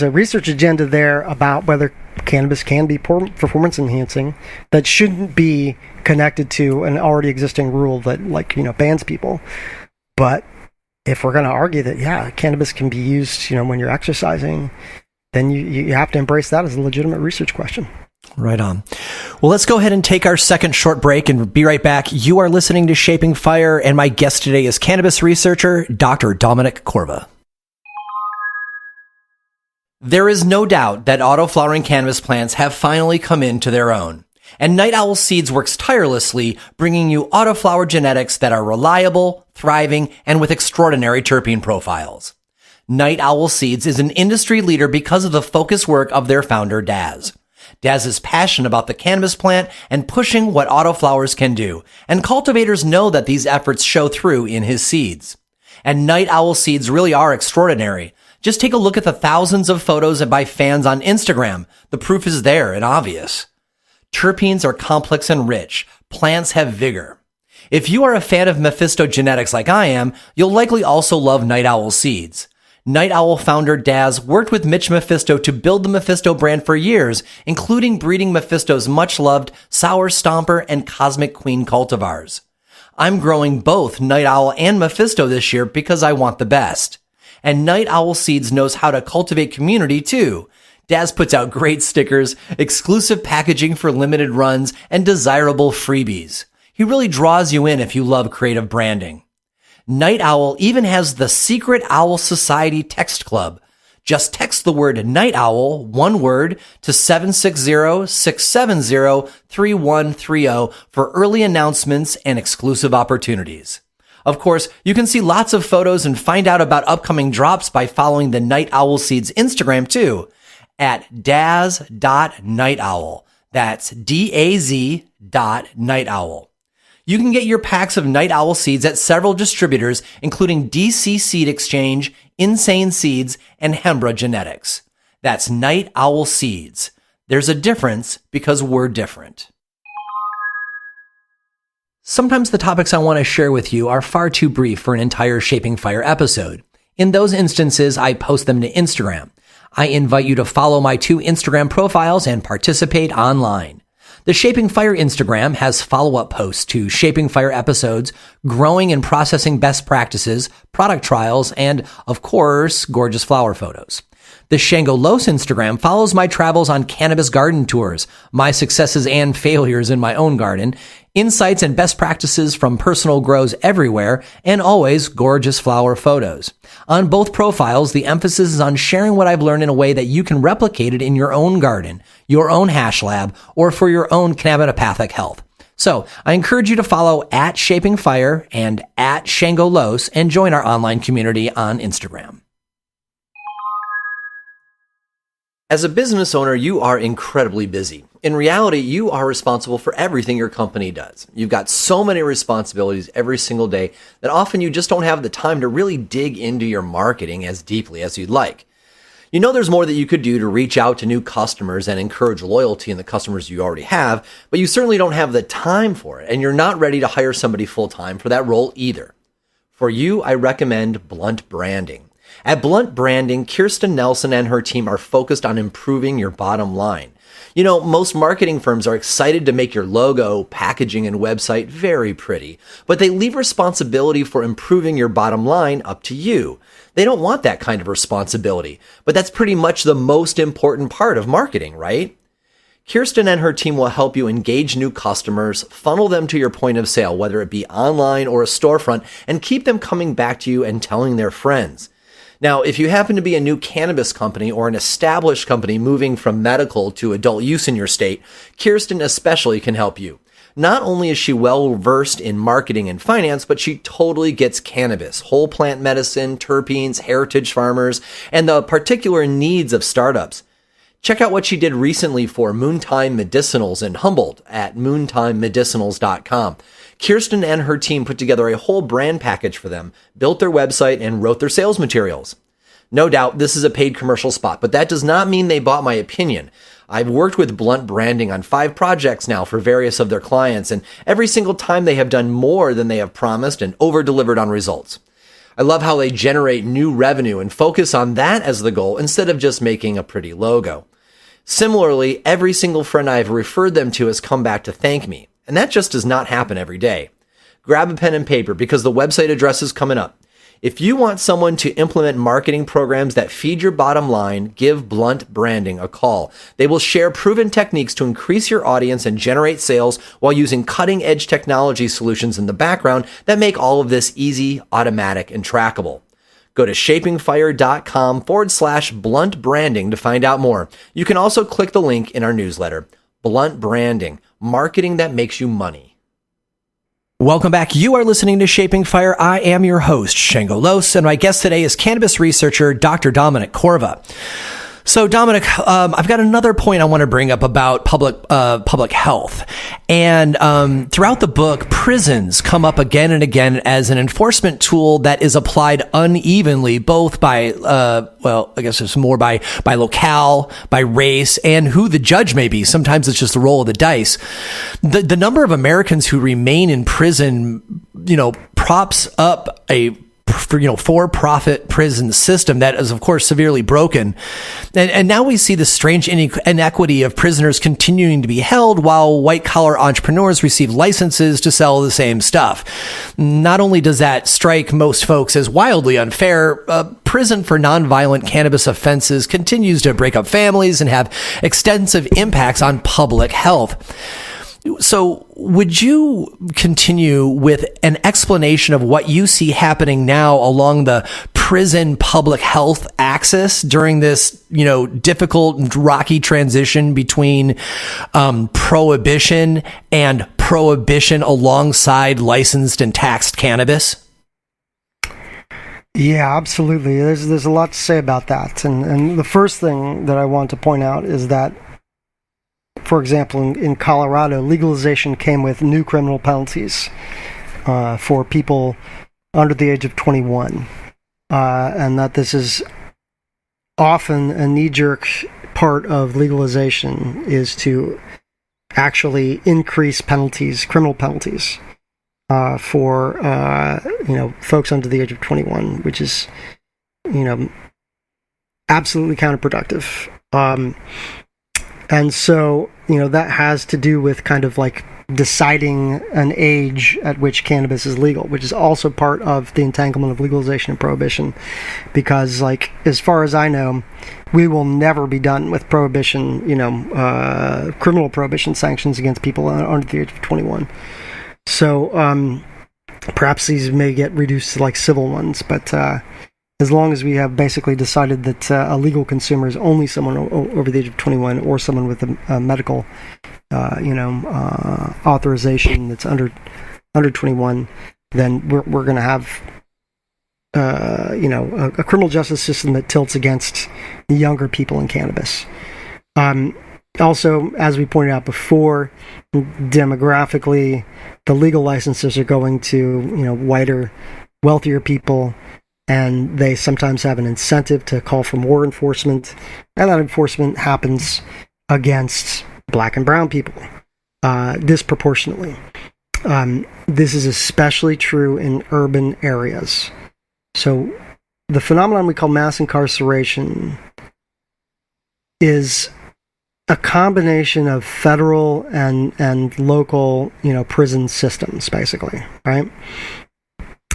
Speaker 2: research agenda there about whether cannabis can be performance enhancing that shouldn't be connected to an already existing rule that bans people. But if we're going to argue that cannabis can be used when you're exercising, then you have to embrace that as a legitimate research question.
Speaker 1: Right on. Well, let's go ahead and take our second short break and be right back. You are listening to Shaping Fire, and my guest today is cannabis researcher Dr. Dominic Corva. There is no doubt that auto-flowering cannabis plants have finally come into their own. And Night Owl Seeds works tirelessly, bringing you autoflower genetics that are reliable, thriving, and with extraordinary terpene profiles. Night Owl Seeds is an industry leader because of the focused work of their founder, Daz. Daz is passionate about the cannabis plant and pushing what autoflowers can do, and cultivators know that these efforts show through in his seeds. And Night Owl Seeds really are extraordinary. Just take a look at the thousands of photos by fans on Instagram. The proof is there and obvious. Terpenes are complex and rich. Plants have vigor. If you are a fan of Mephisto genetics like I am, you'll likely also love Night Owl Seeds. Night Owl founder Daz worked with Mitch Mephisto to build the Mephisto brand for years, including breeding Mephisto's much-loved Sour Stomper and Cosmic Queen cultivars. I'm growing both Night Owl and Mephisto this year because I want the best. And Night Owl Seeds knows how to cultivate community too. Daz puts out great stickers, exclusive packaging for limited runs, and desirable freebies. He really draws you in if you love creative branding. Night Owl even has the Secret Owl Society text club. Just text the word Night Owl, one word, to 760-670-3130 for early announcements and exclusive opportunities. Of course, you can see lots of photos and find out about upcoming drops by following the Night Owl Seeds Instagram too, at daz.nightowl. That's DAZ.nightowl. You can get your packs of Night Owl Seeds at several distributors, including DC Seed Exchange, Insane Seeds, and Hembra Genetics. That's Night Owl Seeds. There's a difference because we're different. Sometimes the topics I want to share with you are far too brief for an entire Shaping Fire episode. In those instances, I post them to Instagram. I invite you to follow my 2 Instagram profiles and participate online. The Shaping Fire Instagram has follow-up posts to Shaping Fire episodes, growing and processing best practices, product trials, and, of course, gorgeous flower photos. The Shango Los Instagram follows my travels on cannabis garden tours, my successes and failures in my own garden, insights and best practices from personal grows everywhere, and always gorgeous flower photos. On both profiles, the emphasis is on sharing what I've learned in a way that you can replicate it in your own garden, your own hash lab, or for your own cannabinopathic health. So I encourage you to follow at Shaping Fire and at Shango Los and join our online community on Instagram. As a business owner, you are incredibly busy. In reality, you are responsible for everything your company does. You've got so many responsibilities every single day that often you just don't have the time to really dig into your marketing as deeply as you'd like. You know there's more that you could do to reach out to new customers and encourage loyalty in the customers you already have, but you certainly don't have the time for it, and you're not ready to hire somebody full-time for that role either. For you, I recommend Blunt Branding. At Blunt Branding, Kirsten Nelson and her team are focused on improving your bottom line. You know, most marketing firms are excited to make your logo, packaging, and website very pretty, but they leave responsibility for improving your bottom line up to you. They don't want that kind of responsibility, but that's pretty much the most important part of marketing, right? Kirsten and her team will help you engage new customers, funnel them to your point of sale, whether it be online or a storefront, and keep them coming back to you and telling their friends. Now, if you happen to be a new cannabis company or an established company moving from medical to adult use in your state, Kirsten especially can help you. Not only is she well versed in marketing and finance, but she totally gets cannabis, whole plant medicine, terpenes, heritage farmers, and the particular needs of startups. Check out what she did recently for Moontime Medicinals in Humboldt at moontimemedicinals.com. Kirsten and her team put together a whole brand package for them, built their website, and wrote their sales materials. No doubt this is a paid commercial spot, but that does not mean they bought my opinion. I've worked with Blunt Branding on 5 projects now for various of their clients, and every single time they have done more than they have promised and over-delivered on results. I love how they generate new revenue and focus on that as the goal instead of just making a pretty logo. Similarly, every single friend I have referred them to has come back to thank me, and that just does not happen every day. Grab a pen and paper because the website address is coming up. If you want someone to implement marketing programs that feed your bottom line, give Blunt Branding a call. They will share proven techniques to increase your audience and generate sales while using cutting-edge technology solutions in the background that make all of this easy, automatic, and trackable. Go to shapingfire.com/Blunt Branding to find out more. You can also click the link in our newsletter. Blunt Branding, marketing that makes you money. Welcome back. You are listening to Shaping Fire. I am your host, Shango Los, and my guest today is cannabis researcher Dr. Dominic Corva. So, Dominic, I've got another point I want to bring up about public health. And throughout the book, prisons come up again and again as an enforcement tool that is applied unevenly, both by, I guess it's more by locale, by race, and who the judge may be. Sometimes it's just the roll of the dice. The number of Americans who remain in prison, props up a for-profit prison system that is, of course, severely broken. And now we see the strange inequity of prisoners continuing to be held while white-collar entrepreneurs receive licenses to sell the same stuff. Not only does that strike most folks as wildly unfair, prison for nonviolent cannabis offenses continues to break up families and have extensive impacts on public health. So would you continue with an explanation of what you see happening now along the prison public health axis during this, difficult and rocky transition between prohibition and prohibition alongside licensed and taxed cannabis?
Speaker 2: Yeah, absolutely. There's a lot to say about that. And the first thing that I want to point out is that, for example, in Colorado, legalization came with new criminal penalties for people under the age of 21. And that this is often a knee-jerk part of legalization is to actually increase penalties, criminal penalties, for folks under the age of 21, which is, absolutely counterproductive. And so, that has to do with kind of like deciding an age at which cannabis is legal, which is also part of the entanglement of legalization and prohibition. Because, as far as I know, we will never be done with prohibition, criminal prohibition sanctions against people under the age of 21. So, perhaps these may get reduced to civil ones, but as long as we have basically decided that a legal consumer is only someone over the age of 21 or someone with a medical, authorization that's under 21, then we're going to have, a criminal justice system that tilts against the younger people in cannabis. Also, as we pointed out before, demographically, the legal licenses are going to, whiter, wealthier people, and they sometimes have an incentive to call for more enforcement, and that enforcement happens against black and brown people disproportionately. This is especially true in urban areas. So the phenomenon we call mass incarceration is a combination of federal and local, prison systems, basically, right?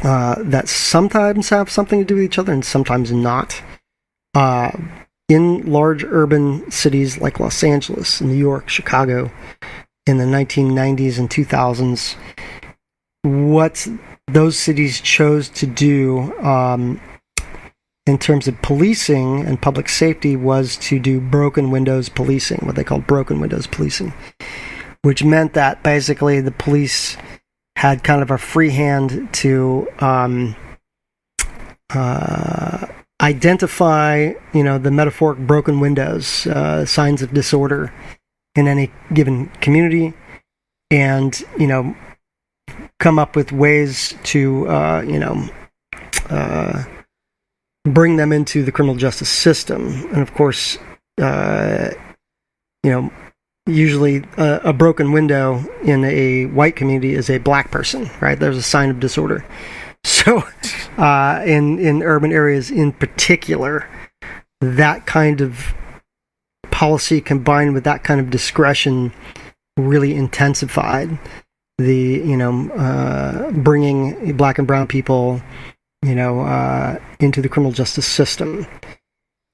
Speaker 2: That sometimes have something to do with each other and sometimes not. In large urban cities like Los Angeles, New York, Chicago, in the 1990s and 2000s, what those cities chose to do in terms of policing and public safety was to do broken windows policing, what they called broken windows policing, which meant that basically the police had kind of a free hand to identify, the metaphoric broken windows, signs of disorder in any given community, and, come up with ways to, bring them into the criminal justice system. And of course, usually a broken window in a white community is a black person, right? There's a sign of disorder. So in urban areas in particular, that kind of policy combined with that kind of discretion really intensified the, bringing black and brown people, into the criminal justice system.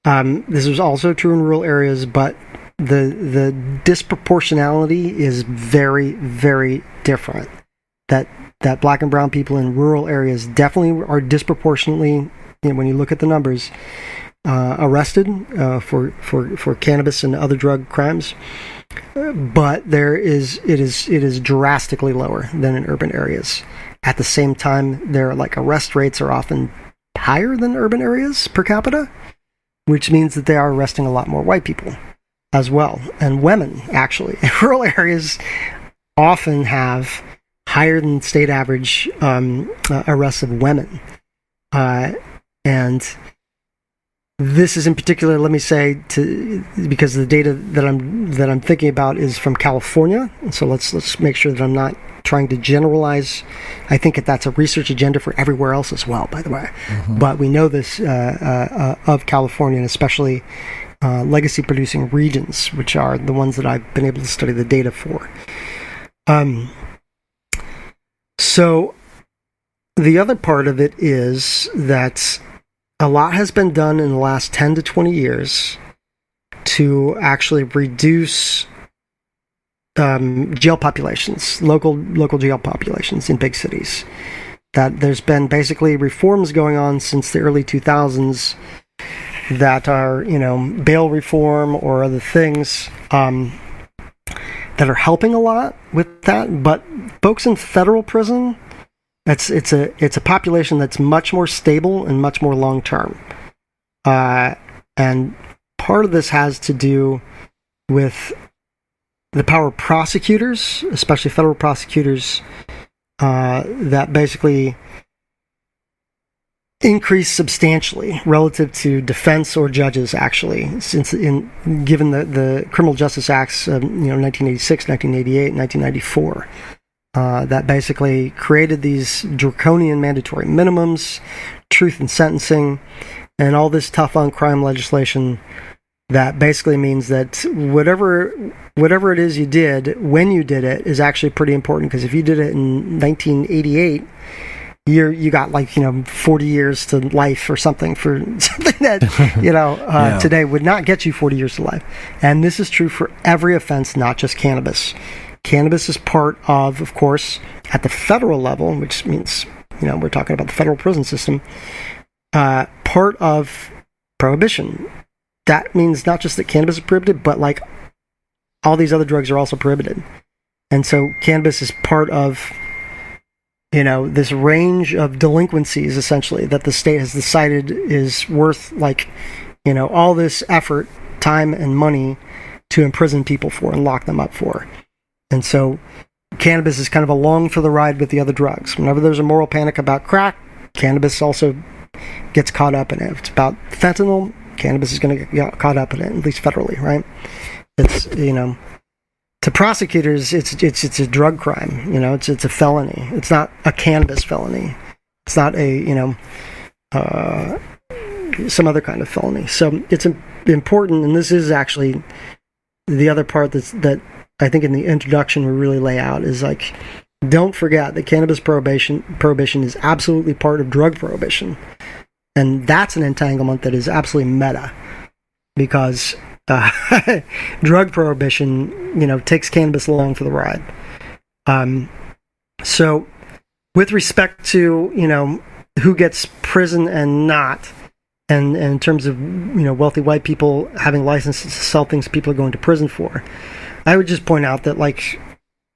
Speaker 2: This was also true in rural areas, but the disproportionality is very, very different. That black and brown people in rural areas definitely are disproportionately, when you look at the numbers, arrested for cannabis and other drug crimes, but it is drastically lower than in urban areas. At the same time, their arrest rates are often higher than urban areas per capita, which means that they are arresting a lot more white people as well, and women actually. Rural areas often have higher than state average arrests of women, and this is in particular, let me say, because the data that I'm thinking about is from California, and so let's make sure that I'm not trying to generalize. I think that's a research agenda for everywhere else as well, by the way. Mm-hmm. But we know this of California, and especially legacy-producing regions, which are the ones that I've been able to study the data for. So the other part of it is that a lot has been done in the last 10 to 20 years to actually reduce jail populations, local jail populations in big cities. That there's been basically reforms going on since the early 2000s that are, bail reform or other things that are helping a lot with that. But folks in federal prison, it's a population that's much more stable and much more long term, and part of this has to do with the power of prosecutors, especially federal prosecutors, that basically increase substantially relative to defense or judges. Actually, since given the Criminal Justice Acts, 1986, 1988, 1994. That basically created these draconian mandatory minimums, truth in sentencing, and all this tough on crime legislation that basically means that whatever it is you did, when you did it, is actually pretty important, because if you did it in 1988, you got 40 years to life or something for something that today would not get you 40 years to life. And this is true for every offense, not just cannabis. Cannabis is part of course, at the federal level, which means, we're talking about the federal prison system, part of prohibition. That means not just that cannabis is prohibited, but all these other drugs are also prohibited. And so cannabis is part of, this range of delinquencies, essentially, that the state has decided is worth, all this effort, time, and money to imprison people for and lock them up for. And so cannabis is kind of along for the ride with the other drugs. Whenever there's a moral panic about crack, cannabis also gets caught up in it. If it's about fentanyl, cannabis is going to get caught up in it, at least federally, right? It's, to prosecutors, it's a drug crime. It's a felony. It's not a cannabis felony. It's not a, some other kind of felony. So it's important, and this is actually the other part that I think in the introduction we really lay out, is don't forget that cannabis prohibition is absolutely part of drug prohibition. And that's an entanglement that is absolutely meta, because drug prohibition, takes cannabis along for the ride. So with respect to, who gets prison and not, and in terms of, wealthy white people having licenses to sell things people are going to prison for, I would just point out that,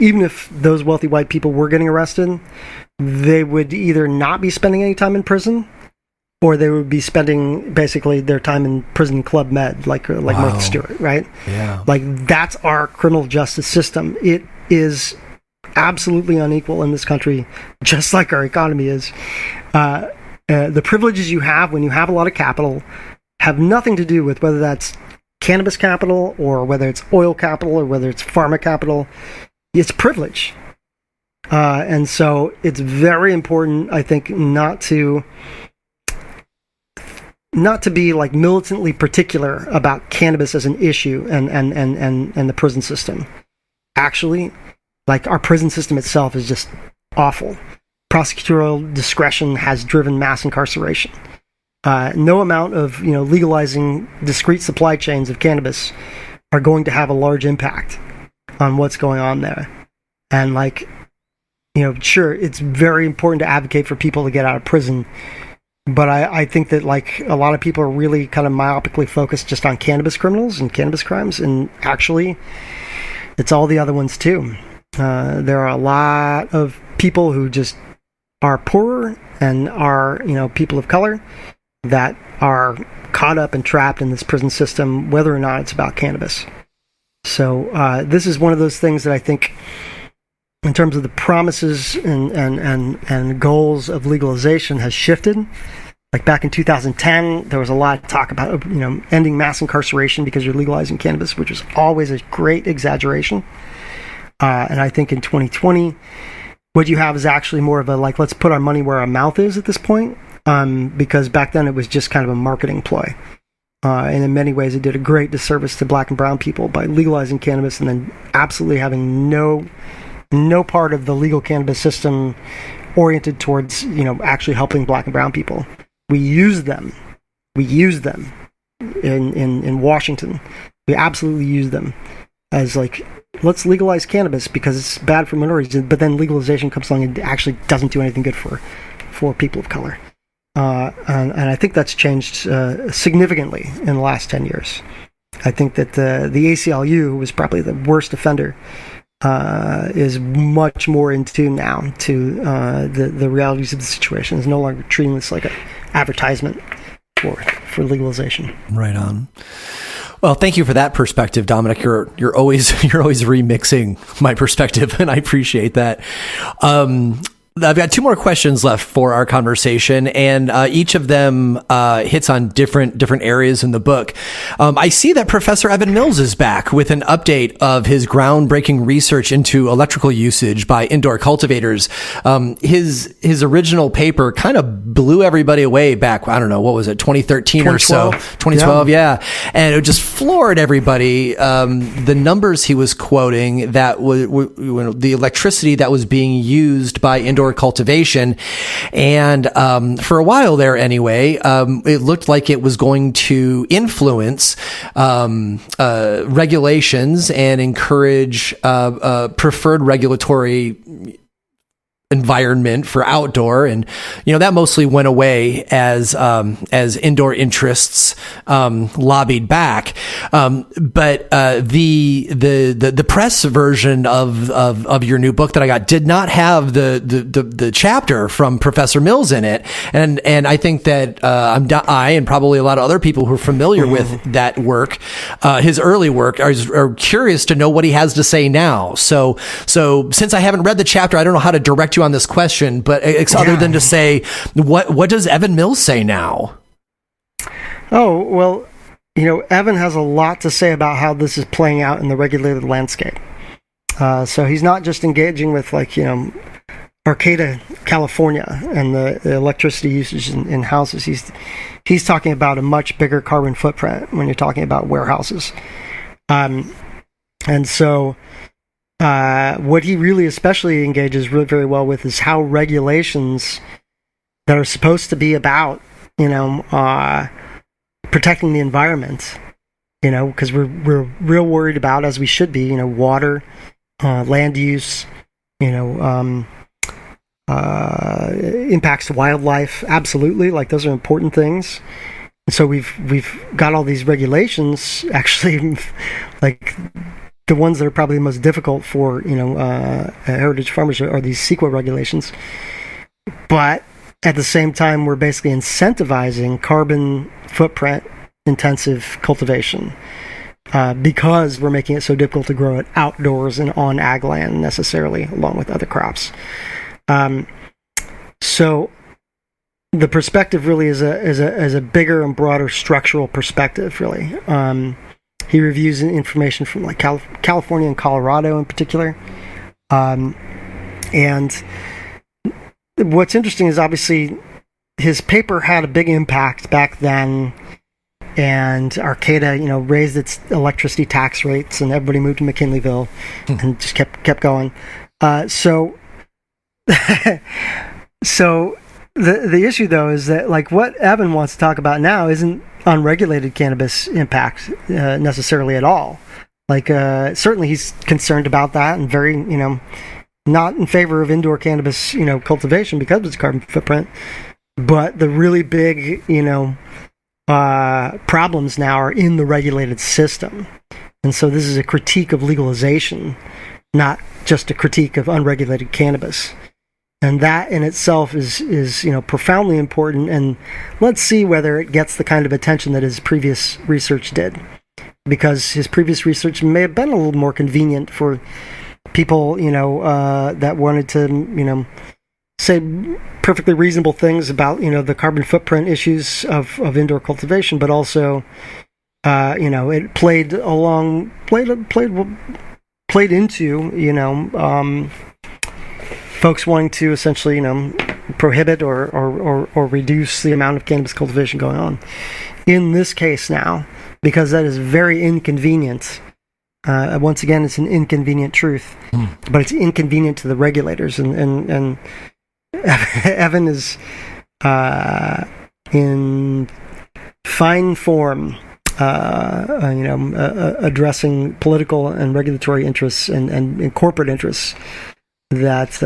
Speaker 2: even if those wealthy white people were getting arrested, they would either not be spending any time in prison, or they would be spending basically their time in prison Club Med, like wow. Martha Stewart, right?
Speaker 1: Yeah.
Speaker 2: That's our criminal justice system. It is absolutely unequal in this country, just like our economy is. The privileges you have when you have a lot of capital have nothing to do with whether that's cannabis capital or whether it's oil capital or whether it's pharma capital, it's privilege. And so it's very important, I think, not to be like militantly particular about cannabis as an issue and the prison system. Actually, like, our prison system itself is just awful. Prosecutorial discretion has driven mass incarceration. No amount of legalizing discrete supply chains of cannabis are going to have a large impact on what's going on there. And sure, it's very important to advocate for people to get out of prison, but I think that a lot of people are really kind of myopically focused just on cannabis criminals and cannabis crimes, and actually it's all the other ones too. There are a lot of people who just are poorer and are people of color that are caught up and trapped in this prison system, whether or not it's about cannabis. So this is one of those things that I think, in terms of the promises and goals of legalization, has shifted. Like back in 2010, there was a lot of talk about ending mass incarceration because you're legalizing cannabis, which was always a great exaggeration. And I think in 2020, what you have is actually more of a let's put our money where our mouth is at this point, because back then it was just kind of a marketing ploy. And in many ways, it did a great disservice to black and brown people by legalizing cannabis and then absolutely having no part of the legal cannabis system oriented towards actually helping black and brown people. We use them in Washington. We absolutely use them as let's legalize cannabis because it's bad for minorities, but then legalization comes along and actually doesn't do anything good for people of color. And I think that's changed significantly in the last 10 years. I think that the ACLU, who was probably the worst offender, is much more in tune now to the realities of the situation. Is no longer treating this like an advertisement for legalization. Right on.
Speaker 1: Well, thank you for that perspective, Dominic. You're always remixing my perspective, and I appreciate that. I've got two more questions left for our conversation, and each of them hits on different areas in the book. I see that Professor Evan Mills is back with an update of his groundbreaking research into electrical usage by indoor cultivators. His original paper kind of blew everybody away back, I don't know, what was it, 2013 or so? 2012, yeah. And it just floored everybody. The numbers he was quoting, that the electricity that was being used by indoor cultivation. And for a while there anyway, it looked like it was going to influence regulations and encourage preferred regulatory environment for outdoor, and that mostly went away as indoor interests lobbied back. But the press version of your new book that I got did not have the chapter from Professor Mills in it, and I think that I and probably a lot of other people who are familiar with that work, his early work, are curious to know what he has to say now. So since I haven't read the chapter, I don't know how to direct you on this question, but other than to say, what does Evan Mills say now?
Speaker 2: Oh, well, Evan has a lot to say about how this is playing out in the regulated landscape. So he's not just engaging with Arcata, California, and the electricity usage in houses. He's talking about a much bigger carbon footprint when you're talking about warehouses. And so what he really especially engages really very well with is how regulations that are supposed to be about, protecting the environment, because we're real worried about, as we should be, water, land use, impacts to wildlife. Absolutely, those are important things. And so we've got all these regulations, actually, the ones that are probably the most difficult for heritage farmers are these CEQA regulations. But at the same time, we're basically incentivizing carbon footprint intensive cultivation because we're making it so difficult to grow it outdoors and on ag land necessarily, along with other crops. So the perspective really is a bigger and broader structural perspective, really. He reviews information from like California and Colorado in particular. And what's interesting is obviously his paper had a big impact back then, and Arcata, raised its electricity tax rates, and everybody moved to McKinleyville, and just kept going. So the issue though is that like what Evan wants to talk about now isn't unregulated cannabis impact necessarily at all. Like certainly he's concerned about that and very not in favor of indoor cannabis cultivation because of its carbon footprint. But the really big problems now are in the regulated system, and so this is a critique of legalization, not just a critique of unregulated cannabis. And that in itself is profoundly important, and let's see whether it gets the kind of attention that his previous research did, because his previous research may have been a little more convenient for people that wanted to say perfectly reasonable things about the carbon footprint issues of indoor cultivation, but also it played into folks wanting to essentially, prohibit or reduce the amount of cannabis cultivation going on. In this case now, because that is very inconvenient. Once again, it's an inconvenient truth, but it's inconvenient to the regulators. And Evan is in fine form, addressing political and regulatory interests and corporate interests that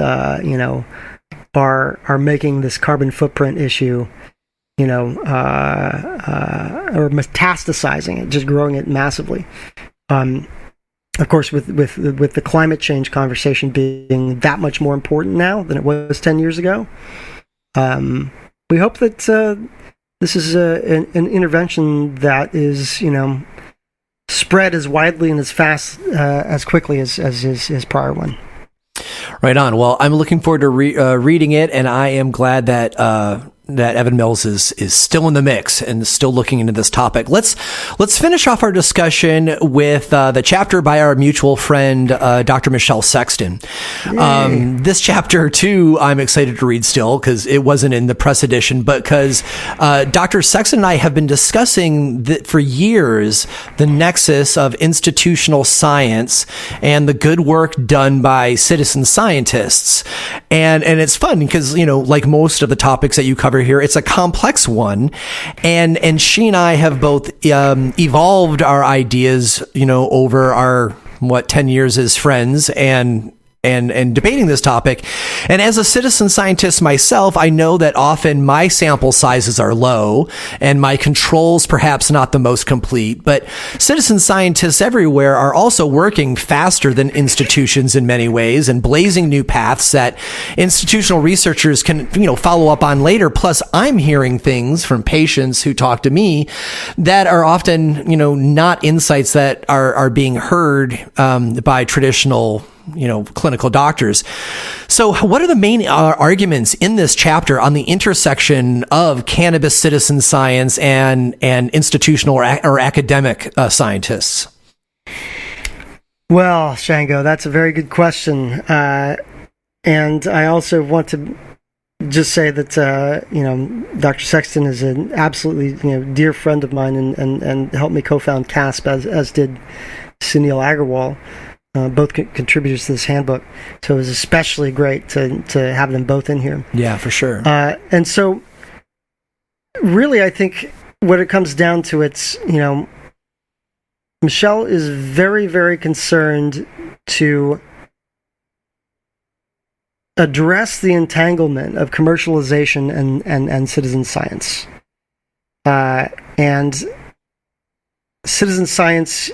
Speaker 2: are making this carbon footprint issue, or metastasizing it, just growing it massively. Of course, with the climate change conversation being that much more important now than it was 10 years ago, we hope that this is an intervention that is spread as widely and as fast as quickly as his prior one.
Speaker 1: Right on. Well, I'm looking forward to reading it, and I am glad that Evan Mills is still in the mix and still looking into this topic. Let's finish off our discussion with the chapter by our mutual friend, Dr. Michelle Sexton. This chapter, too, I'm excited to read still because it wasn't in the press edition, but because Dr. Sexton and I have been discussing for years the nexus of institutional science and the good work done by citizen scientists. And it's fun because, like most of the topics that you cover here, it's a complex one, and she and I have both evolved our ideas, over our 10 years as friends and debating this topic. And as a citizen scientist myself, I know that often my sample sizes are low and my controls perhaps not the most complete, but citizen scientists everywhere are also working faster than institutions in many ways and blazing new paths that institutional researchers can, follow up on later. Plus, I'm hearing things from patients who talk to me that are often, not insights that are being heard by traditional clinical doctors. So what are the main arguments in this chapter on the intersection of cannabis citizen science and institutional or academic scientists?
Speaker 2: Well, Shango, that's a very good question. And I also want to just say that, Dr. Sexton is an absolutely, dear friend of mine and helped me co-found CASP as did Sunil Agarwal. Both contributors to this handbook, so it was especially great to have them both in here.
Speaker 1: Yeah, for sure.
Speaker 2: And so, really, I think what it comes down to, it's Michelle is very, very concerned to address the entanglement of commercialization and citizen science, and citizen science,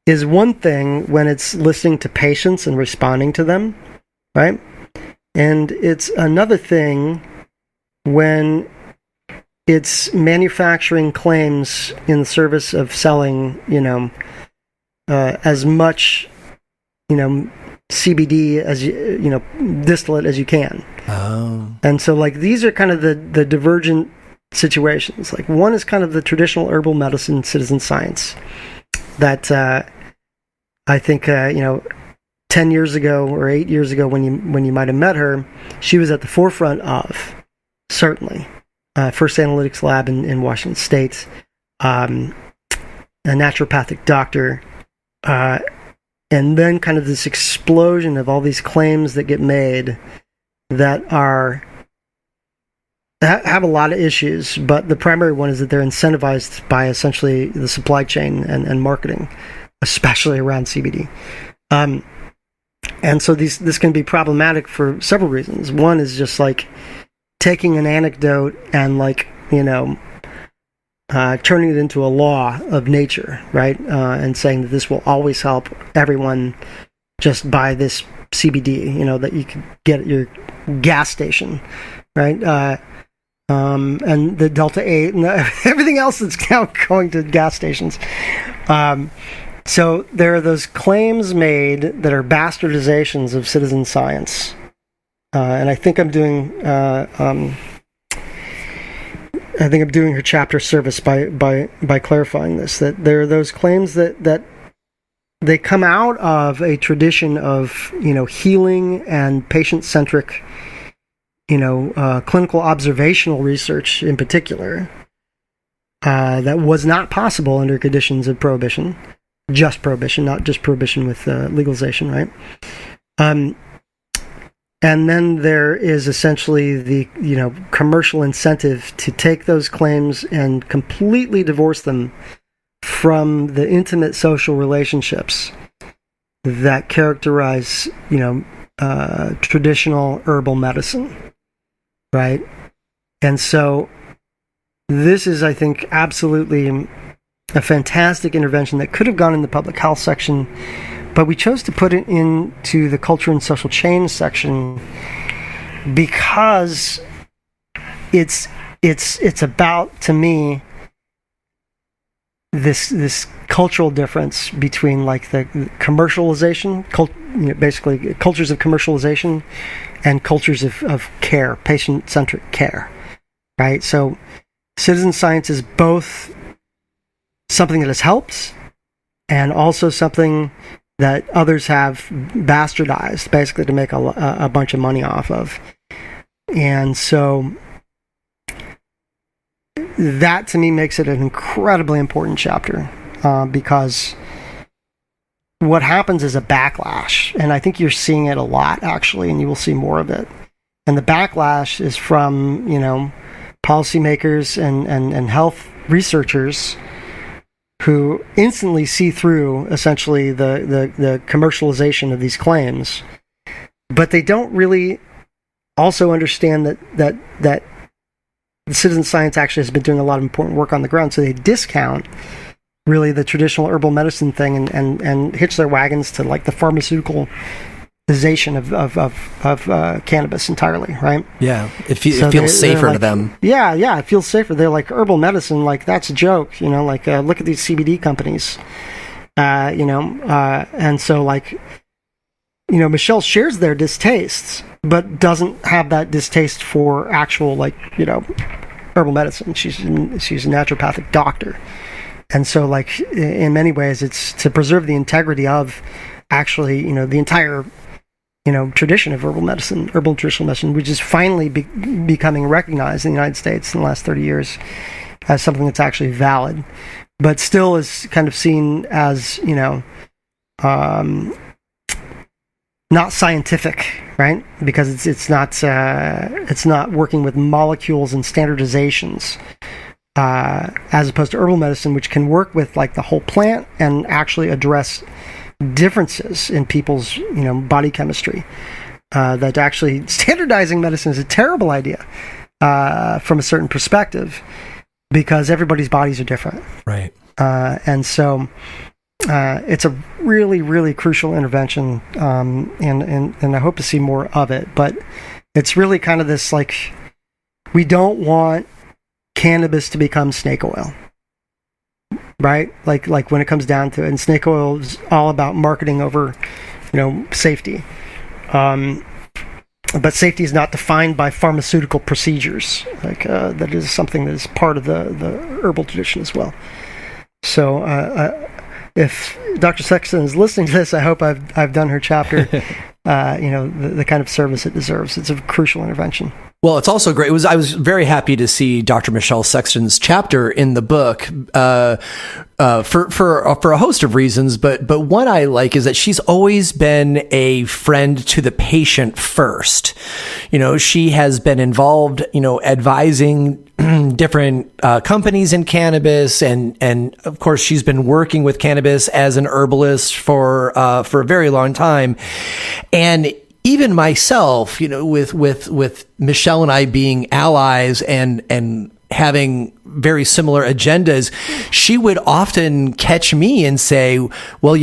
Speaker 2: is one thing when it's listening to patients and responding to them, right? And it's another thing when it's manufacturing claims in the service of selling, as much, CBD as distillate as you can.
Speaker 1: Oh.
Speaker 2: And so, these are kind of the divergent situations. Like, one is kind of the traditional herbal medicine citizen science that I think 10 years ago or 8 years ago, when you might have met her, she was at the forefront of, certainly. First analytics lab in Washington State, a naturopathic doctor, and then kind of this explosion of all these claims that get made that have a lot of issues, but the primary one is that they're incentivized by essentially the supply chain and marketing, especially around CBD. And so this can be problematic for several reasons. One is just like taking an anecdote and turning it into a law of nature, right? And saying that this will always help everyone just buy this CBD, that you can get at your gas station, right? And the Delta 8 and everything else that's now going to gas stations. So there are those claims made that are bastardizations of citizen science. And I think I'm doing her chapter service by clarifying this, that there are those claims that they come out of a tradition of healing and patient-centric clinical observational research in particular, that was not possible under conditions of prohibition, just prohibition, not just prohibition with legalization, right? And then there is essentially the commercial incentive to take those claims and completely divorce them from the intimate social relationships that characterize traditional herbal medicine, right? And so this is, I think, absolutely a fantastic intervention that could have gone in the public health section, but we chose to put it into the culture and social change section because it's about, to me, this cultural difference between like the commercialization, basically cultures of commercialization and cultures of care, patient-centric care, right? So citizen science is both something that has helped and also something that others have bastardized, basically to make a bunch of money off of. And so that, to me, makes it an incredibly important chapter, because what happens is a backlash, and I think you're seeing it a lot, actually, and you will see more of it. And the backlash is from, policymakers and health researchers who instantly see through, essentially, the commercialization of these claims, but they don't really also understand that the citizen science actually has been doing a lot of important work on the ground, so they discount really the traditional herbal medicine thing and hitch their wagons to like the pharmaceuticalization of cannabis entirely, right?
Speaker 1: Yeah, it feels safer to them.
Speaker 2: Yeah, it feels safer. They're like, herbal medicine, like that's a joke, look at these CBD companies, and so Michelle shares their distastes, but doesn't have that distaste for actual herbal medicine. She's a naturopathic doctor, and so in many ways it's to preserve the integrity of actually the entire tradition of herbal medicine, herbal traditional medicine, which is finally becoming recognized in the United States in the last 30 years as something that's actually valid, but still is kind of seen as not scientific, right? Because it's not working with molecules and standardizations, as opposed to herbal medicine, which can work with the whole plant and actually address differences in people's body chemistry. That actually standardizing medicine is a terrible idea from a certain perspective, because everybody's bodies are different,
Speaker 1: right?
Speaker 2: And so it's a really, really crucial intervention, and I hope to see more of it. But it's really kind of this we don't want cannabis to become snake oil, right? Like when it comes down to it, and snake oil is all about marketing over, safety. but safety is not defined by pharmaceutical procedures. Like that is something that is part of the herbal tradition as well. So if Dr. Sexton is listening to this, I hope I've done her chapter, the kind of service it deserves. It's a crucial intervention.
Speaker 1: Well, it's also great. I was very happy to see Dr. Michelle Sexton's chapter in the book for a host of reasons, but one I like is that she's always been a friend to the patient first. She has been involved, advising different companies in cannabis, and of course she's been working with cannabis as an herbalist for a very long time, and even myself, with Michelle and I being allies and having very similar agendas, she would often catch me and say, well,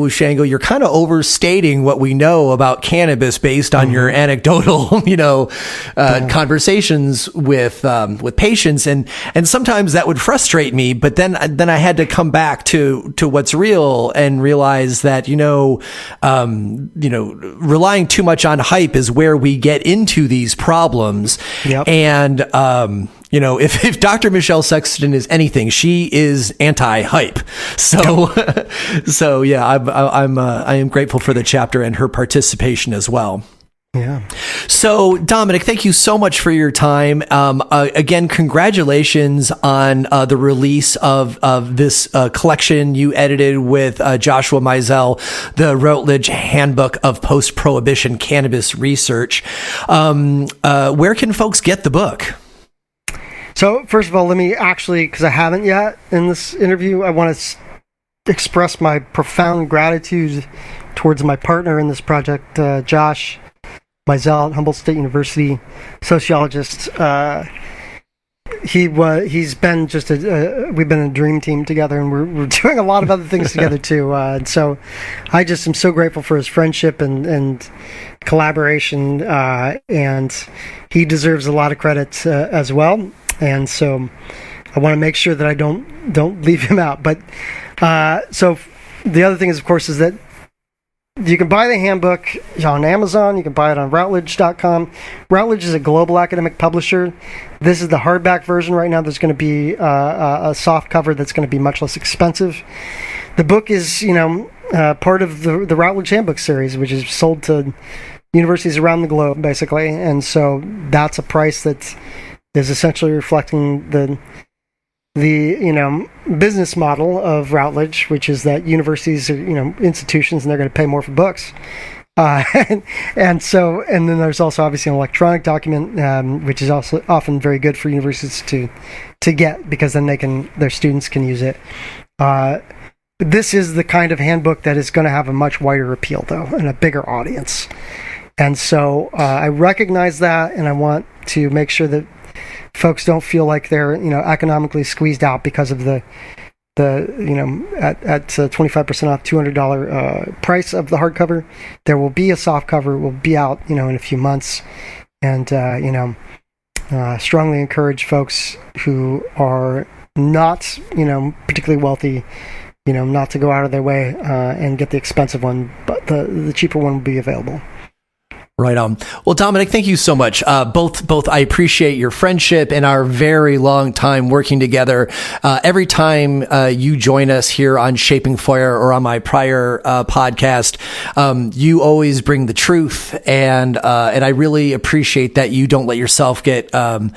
Speaker 1: Shango, you're kind of overstating what we know about cannabis based on your anecdotal, conversations with patients. And sometimes that would frustrate me, but then I had to come back to what's real and realize that, relying too much on hype is where we get into these problems. Yep. And, if Dr. Michelle Sexton is anything, she is anti-hype. So yeah, I am grateful for the chapter and her participation as well.
Speaker 2: Yeah.
Speaker 1: So, Dominic, thank you so much for your time. Again, congratulations on the release of this collection you edited with Joshua Meisel, the Routledge Handbook of Post-Prohibition Cannabis Research. Where can folks get the book?
Speaker 2: So, first of all, let me actually, because I haven't yet in this interview, I want to express my profound gratitude towards my partner in this project, Josh Meisel at Humboldt State University, sociologist. He's been we've been a dream team together, and we're doing a lot of other things together too. And so I just am so grateful for his friendship and collaboration, and he deserves a lot of credit as well. And so I want to make sure that I don't leave him out. But so the other thing is, of course, is that you can buy the handbook on Amazon. You can buy it on Routledge.com. Routledge is a global academic publisher. This is the hardback version right now. There's going to be a soft cover that's going to be much less expensive. The book is, part of the Routledge Handbook series, which is sold to universities around the globe, basically. And so that's a price that is essentially reflecting the business model of Routledge, which is that universities are institutions, and they're going to pay more for books. And then there's also obviously an electronic document, which is also often very good for universities to get, because then their students can use it. This is the kind of handbook that is going to have a much wider appeal, though, and a bigger audience. And so I recognize that, and I want to make sure that folks don't feel like they're economically squeezed out because of the at 25% off $200 price of the hardcover. There will be a soft cover. It will be out in a few months, and strongly encourage folks who are not particularly wealthy not to go out of their way and get the expensive one, but the cheaper one will be available.
Speaker 1: Right on. Well, Dominic, thank you so much. Both I appreciate your friendship and our very long time working together. Every time you join us here on Shaping Fire or on my prior podcast, you always bring the truth, and I really appreciate that you don't let yourself get caught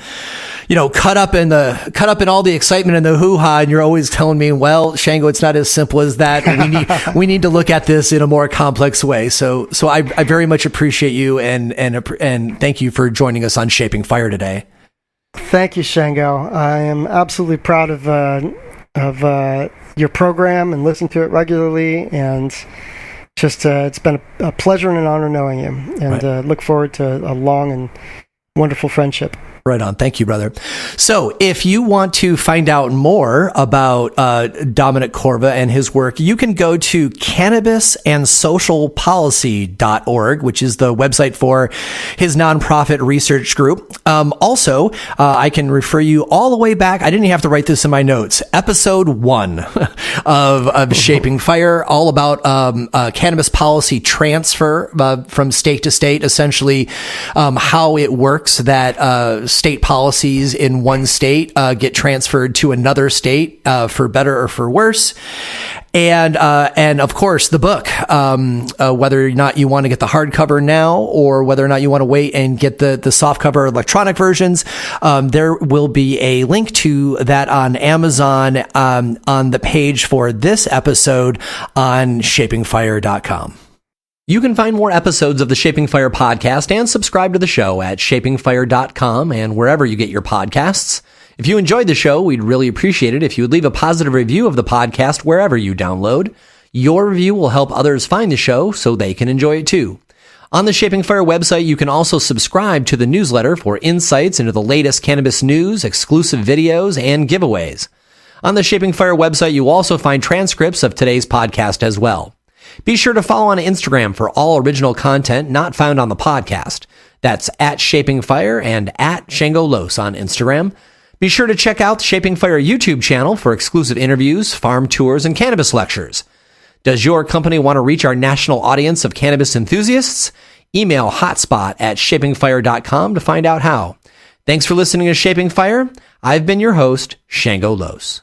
Speaker 1: up in all the excitement and the hoo-ha, and you're always telling me, well, Shango, it's not as simple as that. We need to look at this in a more complex way. So I very much appreciate you. And thank you for joining us on Shaping Fire today.
Speaker 2: Thank you, Shango. I am absolutely proud of your program and listen to it regularly. And just it's been a pleasure and an honor knowing you. And look forward to a long and wonderful friendship.
Speaker 1: Right on. Thank you, brother. So if you want to find out more about Dominic Corva and his work, you can go to cannabisandsocialpolicy.org, which is the website for his nonprofit research group. Also, I can refer you all the way back. I didn't even have to write this in my notes. Episode 1 of Shaping Fire, all about cannabis policy transfer from state to state, essentially how it works that state policies in one state get transferred to another state for better or for worse. And of course, the book, whether or not you want to get the hardcover now or whether or not you want to wait and get the softcover electronic versions, there will be a link to that on Amazon on the page for this episode on shapingfire.com. You can find more episodes of the Shaping Fire podcast and subscribe to the show at shapingfire.com and wherever you get your podcasts. If you enjoyed the show, we'd really appreciate it if you would leave a positive review of the podcast wherever you download. Your review will help others find the show so they can enjoy it too. On the Shaping Fire website, you can also subscribe to the newsletter for insights into the latest cannabis news, exclusive videos, and giveaways. On the Shaping Fire website, you will also find transcripts of today's podcast as well. Be sure to follow on Instagram for all original content not found on the podcast. That's at Shaping Fire and at Shango Los on Instagram. Be sure to check out the Shaping Fire YouTube channel for exclusive interviews, farm tours, and cannabis lectures. Does your company want to reach our national audience of cannabis enthusiasts? Email hotspot@shapingfire.com to find out how. Thanks for listening to Shaping Fire. I've been your host, Shango Los.